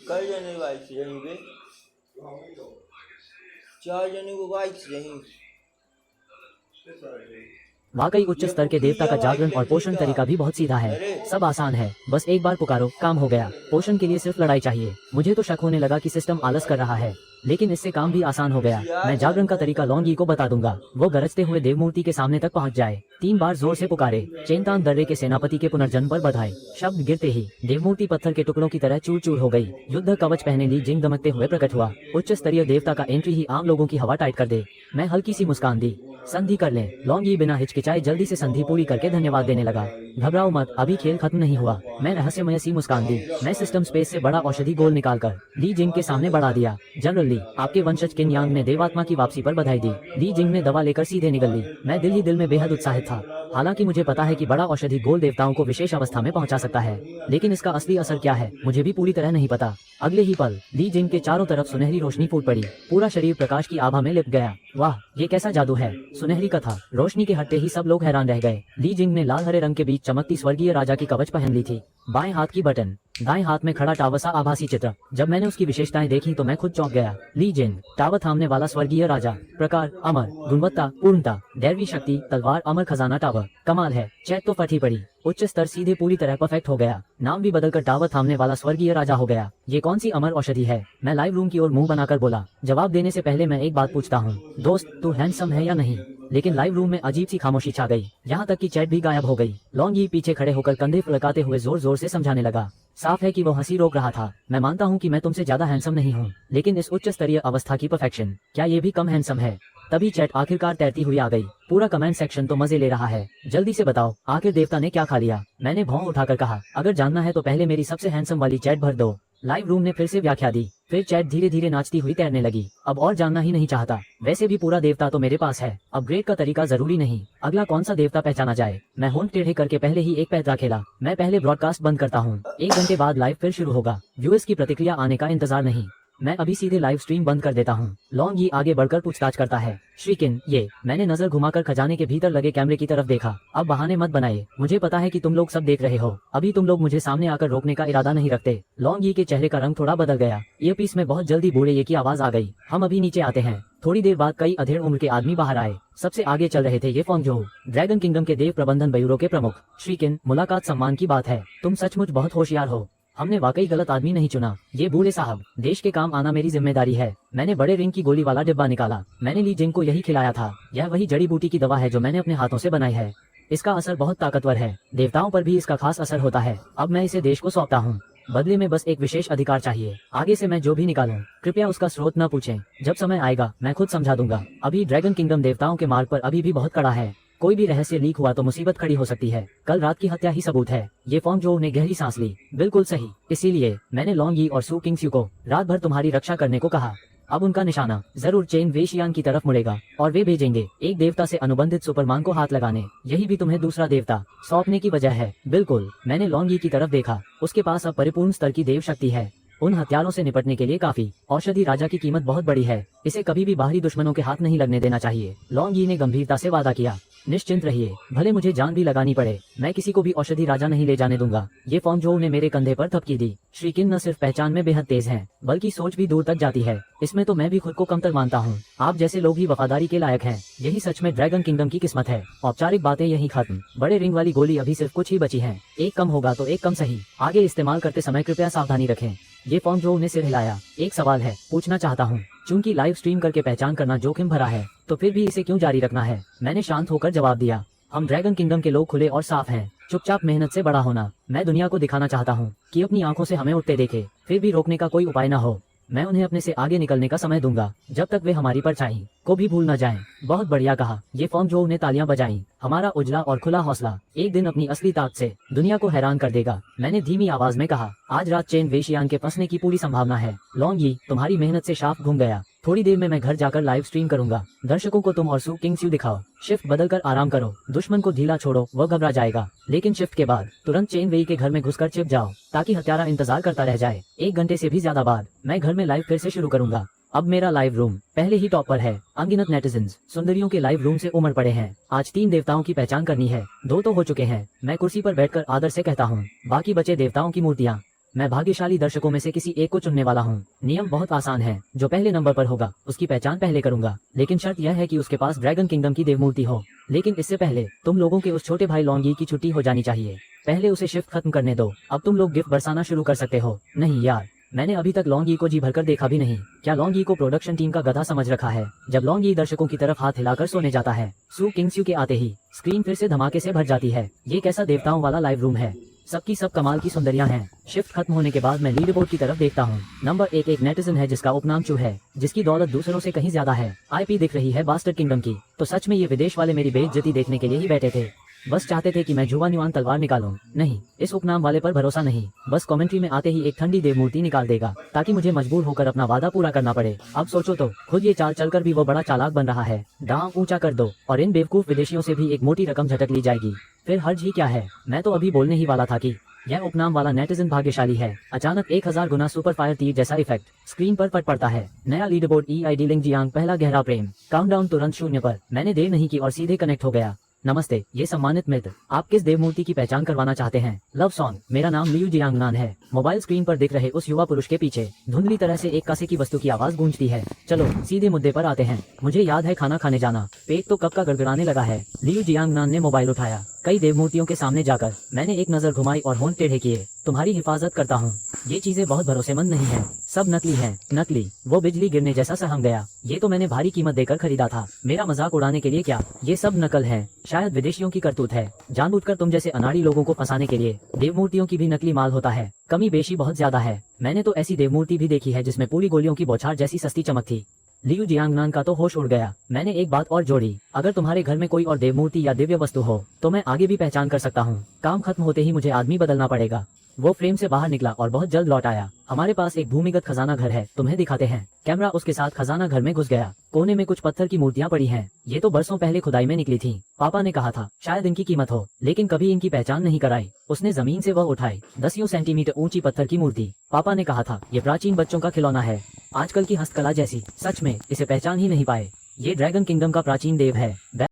वाकई उच्च स्तर के देवता का जागरण और पोषण तरीका भी बहुत सीधा है। सब आसान है, बस एक बार पुकारो, काम हो गया। पोषण के लिए सिर्फ लड़ाई चाहिए। मुझे तो शक होने लगा कि सिस्टम आलस कर रहा है, लेकिन इससे काम भी आसान हो गया। मैं जागरण का तरीका लॉन्ग यी को बता दूंगा। वो गरजते हुए देवमूर्ति के सामने तक पहुंच जाए। 3 बार जोर से पुकारे, चेनतांग दर्रे के सेनापति के पुनर्जन्म पर बधाई। शब्द गिरते ही देवमूर्ति पत्थर के टुकड़ों की तरह चूर चूर हो गई। युद्ध कवच पहने ली जिंग दमकते हुए प्रकट हुआ। उच्च स्तरीय देवता का एंट्री ही आम लोगों की हवा टाइट कर दे। मैं हल्की सी मुस्कान दी। संधि कर लें। लॉन्ग यी बिना हिचकिचाए जल्दी से संधि पूरी करके धन्यवाद देने लगा। घबराओ मत, अभी खेल खत्म नहीं हुआ। मैं रहस्यमय सी मुस्कान दी। मैं सिस्टम स्पेस से बड़ा औषधि गोल निकालकर ली जिंग के सामने बढ़ा दिया। जनरल ली, आपके वंशज किन यांग ने देवात्मा की वापसी पर बधाई दी। ली जिंग ने दवा लेकर सीधे निकल ली। मैं दिल ही दिल में बेहद उत्साहित था। हालांकि मुझे पता है कि बड़ा औषधि गोल देवताओं को विशेष अवस्था में पहुंचा सकता है, लेकिन इसका असली असर क्या है मुझे भी पूरी तरह नहीं पता। अगले ही पल ली जिंग के चारों तरफ सुनहरी रोशनी फूट पड़ी। पूरा शरीर प्रकाश की आभा में लिप गया। वाह, ये कैसा जादू है! सुनहरी कथा। रोशनी के हटते ही सब लोग हैरान रह गए। ली जिंग ने लाल हरे रंग के बीच चमकती स्वर्गीय राजा की कवच पहन ली थी। बाएं हाथ की बटन, दाएं हाथ में खड़ा टावसा आभासी चित्र। जब मैंने उसकी विशेषताएं देखी तो मैं खुद चौंक गया। ली जिंग, टावर थामने वाला स्वर्गीय राजा। प्रकार, अमर। गुणवत्ता, पूर्णता। दैवी शक्ति, तलवार, अमर खजाना टावर। कमाल है, चैट तो फटी पड़ी। उच्च स्तर सीधे पूरी तरह परफेक्ट हो गया। नाम भी बदलकर टावर थामने वाला स्वर्गीय राजा हो गया। ये कौन सी अमर औषधि है? मैं लाइव रूम की ओर मुंह बनाकर बोला। जवाब देने से पहले मैं एक बात पूछता हूँ, दोस्त, तू हैंडसम है या नहीं? लेकिन लाइव रूम में अजीब सी खामोशी छा गई। यहाँ तक कि चैट भी गायब हो गई। लॉन्ग यी पीछे खड़े होकर कंधे फुलकाते हुए जोर जोर से समझाने लगा। साफ है कि वो हंसी रोक रहा था। मैं मानता हूँ कि मैं तुमसे ज्यादा हैंडसम नहीं हूँ, लेकिन इस उच्च स्तरीय अवस्था की परफेक्शन, क्या ये भी कम हैंडसम है? तभी चैट आखिरकार तैरती हुई आ गई। पूरा कमेंट सेक्शन तो मजे ले रहा है। जल्दी से बताओ, आखिर देवता ने क्या खा लिया? मैंने भौं उठाकर कहा, अगर जानना है तो पहले मेरी सबसे हैंडसम वाली चैट भर दो। लाइव रूम ने फिर से व्याख्या दी। फिर चैट धीरे धीरे नाचती हुई तैरने लगी। अब और जानना ही नहीं चाहता। वैसे भी पूरा देवता तो मेरे पास है, अपग्रेड का तरीका जरूरी नहीं। अगला कौन सा देवता पहचाना जाए? मैं होंठ टेढ़े करके पहले ही एक पैतरा खेला। मैं पहले ब्रॉडकास्ट बंद करता हूँ। 1 घंटे बाद लाइव फिर शुरू होगा। व्यूअर्स की प्रतिक्रिया आने का इंतजार नहीं। मैं अभी सीधे लाइव स्ट्रीम बंद कर देता हूँ। लॉन्ग यी आगे बढ़कर पूछताछ करता है। श्रीकिन, ये। मैंने नजर घुमाकर खजाने के भीतर लगे कैमरे की तरफ देखा। अब बहाने मत बनाइए, मुझे पता है कि तुम लोग सब देख रहे हो। अभी तुम लोग मुझे सामने आकर रोकने का इरादा नहीं रखते। लॉन्ग यी के चेहरे का रंग थोड़ा बदल गया। ईयरपीस में बहुत जल्दी बूढ़े ये की आवाज आ गई। हम अभी नीचे आते हैं। थोड़ी देर बाद कई अधेड़ उम्र के आदमी बाहर आए। सबसे आगे चल रहे थे ये फोंगजोहू, ड्रैगन किंगडम के देव प्रबंधन ब्यूरो के प्रमुख। श्रीकिन, मुलाकात सम्मान की बात है। तुम सचमुच बहुत होशियार हो। हमने वाकई गलत आदमी नहीं चुना। ये बूढ़े साहब, देश के काम आना मेरी जिम्मेदारी है। मैंने बड़े रिंग की गोली वाला डिब्बा निकाला। मैंने ली जिंग को यही खिलाया था। यह वही जड़ी बूटी की दवा है जो मैंने अपने हाथों से बनाई है। इसका असर बहुत ताकतवर है। देवताओं पर भी इसका खास असर होता है। अब मैं इसे देश को सौंपता हूँ। बदले में बस एक विशेष अधिकार चाहिए। आगे से मैं जो भी निकालूं, कृपया उसका स्रोत न पूछें। जब समय आएगा मैं खुद समझा दूंगा। अभी ड्रैगन किंगडम देवताओं के मार्ग पर अभी भी बहुत कड़ा है। कोई भी रहस्य लीक हुआ तो मुसीबत खड़ी हो सकती है। कल रात की हत्या ही सबूत है। ये फोंगजोहू ने गहरी सांस ली। बिल्कुल सही। इसीलिए मैंने लॉन्ग यी और सू किंग्स्यू को रात भर तुम्हारी रक्षा करने को कहा। अब उनका निशाना जरूर चेन वेशियान की तरफ मुड़ेगा और वे भेजेंगे एक देवता से अनुबंधित सुपरमान को हाथ लगाने। यही भी तुम्हें दूसरा देवता सौंपने की वजह है। बिल्कुल। मैंने लॉन्ग यी की तरफ देखा। उसके पास अब परिपूर्ण स्तर की देव शक्ति है। उन हथियारों से निपटने के लिए काफी। औषधि राजा की कीमत बहुत बड़ी है। इसे कभी भी बाहरी दुश्मनों के हाथ नहीं लगने देना चाहिए। लॉन्ग यी ने गंभीरता से वादा किया। निश्चिंत रहिए, भले मुझे जान भी लगानी पड़े, मैं किसी को भी औषधि राजा नहीं ले जाने दूंगा। ये फॉर्म जोऊ ने मेरे कंधे पर थपकी दी। श्री किन न सिर्फ पहचान में बेहद तेज हैं, बल्कि सोच भी दूर तक जाती है। इसमें तो मैं भी खुद को कमतर मानता हूँ। आप जैसे लोग ही वफादारी के लायक हैं। यही सच में ड्रैगन किंगडम की किस्मत है। औपचारिक बातें यही खत्म। बड़े रिंग वाली गोली अभी सिर्फ कुछ ही बची है। एक कम होगा तो एक कम सही। आगे इस्तेमाल करते समय कृपया सावधानी रखें। ये फॉर्म जोऊ ने सिर हिलाया। एक सवाल है, पूछना चाहता हूँ। चूंकि लाइव स्ट्रीम करके पहचान करना जोखिम भरा है, तो फिर भी इसे क्यों जारी रखना है? मैंने शांत होकर जवाब दिया। हम ड्रैगन किंगडम के लोग खुले और साफ हैं। चुपचाप मेहनत से बड़ा होना। मैं दुनिया को दिखाना चाहता हूँ कि अपनी आंखों से हमें उठते देखे, फिर भी रोकने का कोई उपाय न हो। मैं उन्हें अपने से आगे निकलने का समय दूंगा, जब तक वे हमारी परछाई को भी भूल न जाएं। बहुत बढ़िया कहा। ये फॉर्म जोऊ ने तालियां बजाईं। हमारा उजला और खुला हौसला एक दिन अपनी असली ताकत से दुनिया को हैरान कर देगा। मैंने धीमी आवाज में कहा, आज रात चेन वेशियान के फंसने की पूरी संभावना है। लॉन्ग यी, तुम्हारी मेहनत से शाफ्ट घूम गया। थोड़ी देर में मैं घर जाकर लाइव स्ट्रीम करूंगा। दर्शकों को तुम और सू किंग स्यू दिखाओ। शिफ्ट बदलकर आराम करो। दुश्मन को ढीला छोड़ो, वह घबरा जाएगा। लेकिन शिफ्ट के बाद तुरंत चेन वेई के घर में घुसकर छिप जाओ, ताकि हत्यारा इंतजार करता रह जाए। 1 घंटे से भी ज्यादा बाद मैं घर में लाइव फिर से शुरू करूंगा। अब मेरा लाइव रूम पहले ही टॉप पर है। अनगिनत नेटिजन्स सुंदरियों के लाइव रूम से उमड़ पड़े हैं। आज 3 देवताओं की पहचान करनी है। 2 तो हो चुके हैं। मैं कुर्सी पर बैठकर आदर से कहता हूँ, बाकी बचे देवताओं की मूर्तियाँ। मैं भाग्यशाली दर्शकों में से किसी एक को चुनने वाला हूँ। नियम बहुत आसान है। जो पहले नंबर पर होगा उसकी पहचान पहले करूंगा, लेकिन शर्त यह है कि उसके पास ड्रैगन किंगडम की देवमूर्ति हो। लेकिन इससे पहले तुम लोगों के उस छोटे भाई लॉन्गी की छुट्टी हो जानी चाहिए। पहले उसे शिफ्ट खत्म करने दो। अब तुम लोग गिफ्ट बरसाना शुरू कर सकते हो। नहीं यार, मैंने अभी तक लॉन्गी को जी भरकर देखा भी नहीं। क्या लॉन्गी को प्रोडक्शन टीम का गधा समझ रखा है? जब लॉन्गी दर्शकों की तरफ हाथ हिलाकर सोने जाता है, सू किंग स्यू के आते ही स्क्रीन फिर से धमाके से भर जाती है। ये कैसा देवताओं वाला लाइव रूम है? सबकी सब कमाल की सुंदरियां हैं। शिफ्ट खत्म होने के बाद मैं लीडर बोर्ड की तरफ देखता हूँ। नंबर 1 एक नेटिजन है जिसका उपनाम चू है, जिसकी दौलत दूसरों से कहीं ज्यादा है। आईपी दिख रही है बास्टर्ड किंगडम की। तो सच में ये विदेश वाले मेरी बेइज्जती देखने के लिए ही बैठे थे। बस चाहते थे कि मैं जुआ न्युआन तलवार निकालूं। नहीं, इस उपनाम वाले पर भरोसा नहीं। बस कमेंट्री में आते ही एक ठंडी देव मूर्ति निकाल देगा, ताकि मुझे मजबूर होकर अपना वादा पूरा करना पड़े। अब सोचो तो, खुद ये चाल चलकर भी वो बड़ा चालाक बन रहा है। दांव ऊंचा कर दो और इन बेवकूफ विदेशियों से भी एक मोटी रकम झटक ली जाएगी। फिर हर्ज ही क्या है? मैं तो अभी बोलने ही वाला था कि यह उपनाम वाला नेटिजन भाग्यशाली है। अचानक 1000 गुना सुपर फायर तीर जैसा इफेक्ट स्क्रीन पर पट पड़ता है। नया लीडर बोर्ड EID लिंग जियांग पहला गहरा प्रेम। काउंटडाउन तुरंत 0 पर। मैंने देर नहीं की और सीधे कनेक्ट हो गया। नमस्ते, ये सम्मानित मित्र, आप किस देवमूर्ति की पहचान करवाना चाहते हैं? Love song. मेरा नाम लियू जियांगनान है। मोबाइल स्क्रीन पर दिख रहे उस युवा पुरुष के पीछे धुंधली तरह से एक कासे की वस्तु की आवाज गूंजती है। चलो सीधे मुद्दे पर आते हैं। मुझे याद है खाना खाने जाना, पेट तो कब का गड़गड़ाने लगा है। लियू जियांगनान ने मोबाइल उठाया। कई देवमूर्तियों के सामने जाकर मैंने एक नजर घुमाई और होंठ टेढ़े किए। तुम्हारी हिफाजत करता हूँ। ये चीजें बहुत भरोसेमंद नहीं है, सब नकली हैं। नकली? वो बिजली गिरने जैसा सहम गया। ये तो मैंने भारी कीमत देकर खरीदा था। मेरा मजाक उड़ाने के लिए क्या? ये सब नकल है। शायद विदेशियों की करतूत है, जानबूझकर तुम जैसे अनाड़ी लोगों को फंसाने के लिए। देवमूर्तियों की भी नकली माल होता है, कमी बेशी बहुत ज्यादा है। मैंने तो ऐसी देवमूर्ति भी देखी है जिसमें पूरी गोलियों की बौछार जैसी सस्ती चमक थी। लियू जियांगनान का तो होश उड़ गया। मैंने एक बात और जोड़ी, अगर तुम्हारे घर में कोई और देवमूर्ति या दिव्य वस्तु हो तो मैं आगे भी पहचान कर सकता हूँ। काम खत्म होते ही मुझे आदमी बदलना पड़ेगा। वो फ्रेम से बाहर निकला और बहुत जल्द लौट आया। हमारे पास एक भूमिगत खजाना घर है, तुम्हें दिखाते हैं। कैमरा उसके साथ खजाना घर में घुस गया। कोने में कुछ पत्थर की मूर्तियां पड़ी हैं। ये तो बरसों पहले खुदाई में निकली थी। पापा ने कहा था शायद इनकी कीमत हो, लेकिन कभी इनकी पहचान नहीं कराई। उसने जमीन से वह उठाई, 10 सेंटीमीटर ऊंची पत्थर की मूर्ति। पापा ने कहा था ये प्राचीन बच्चों का खिलौना है, आजकल की हस्तकला जैसी। सच में इसे पहचान ही नहीं पाए। ये ड्रैगन किंगडम का प्राचीन देव है।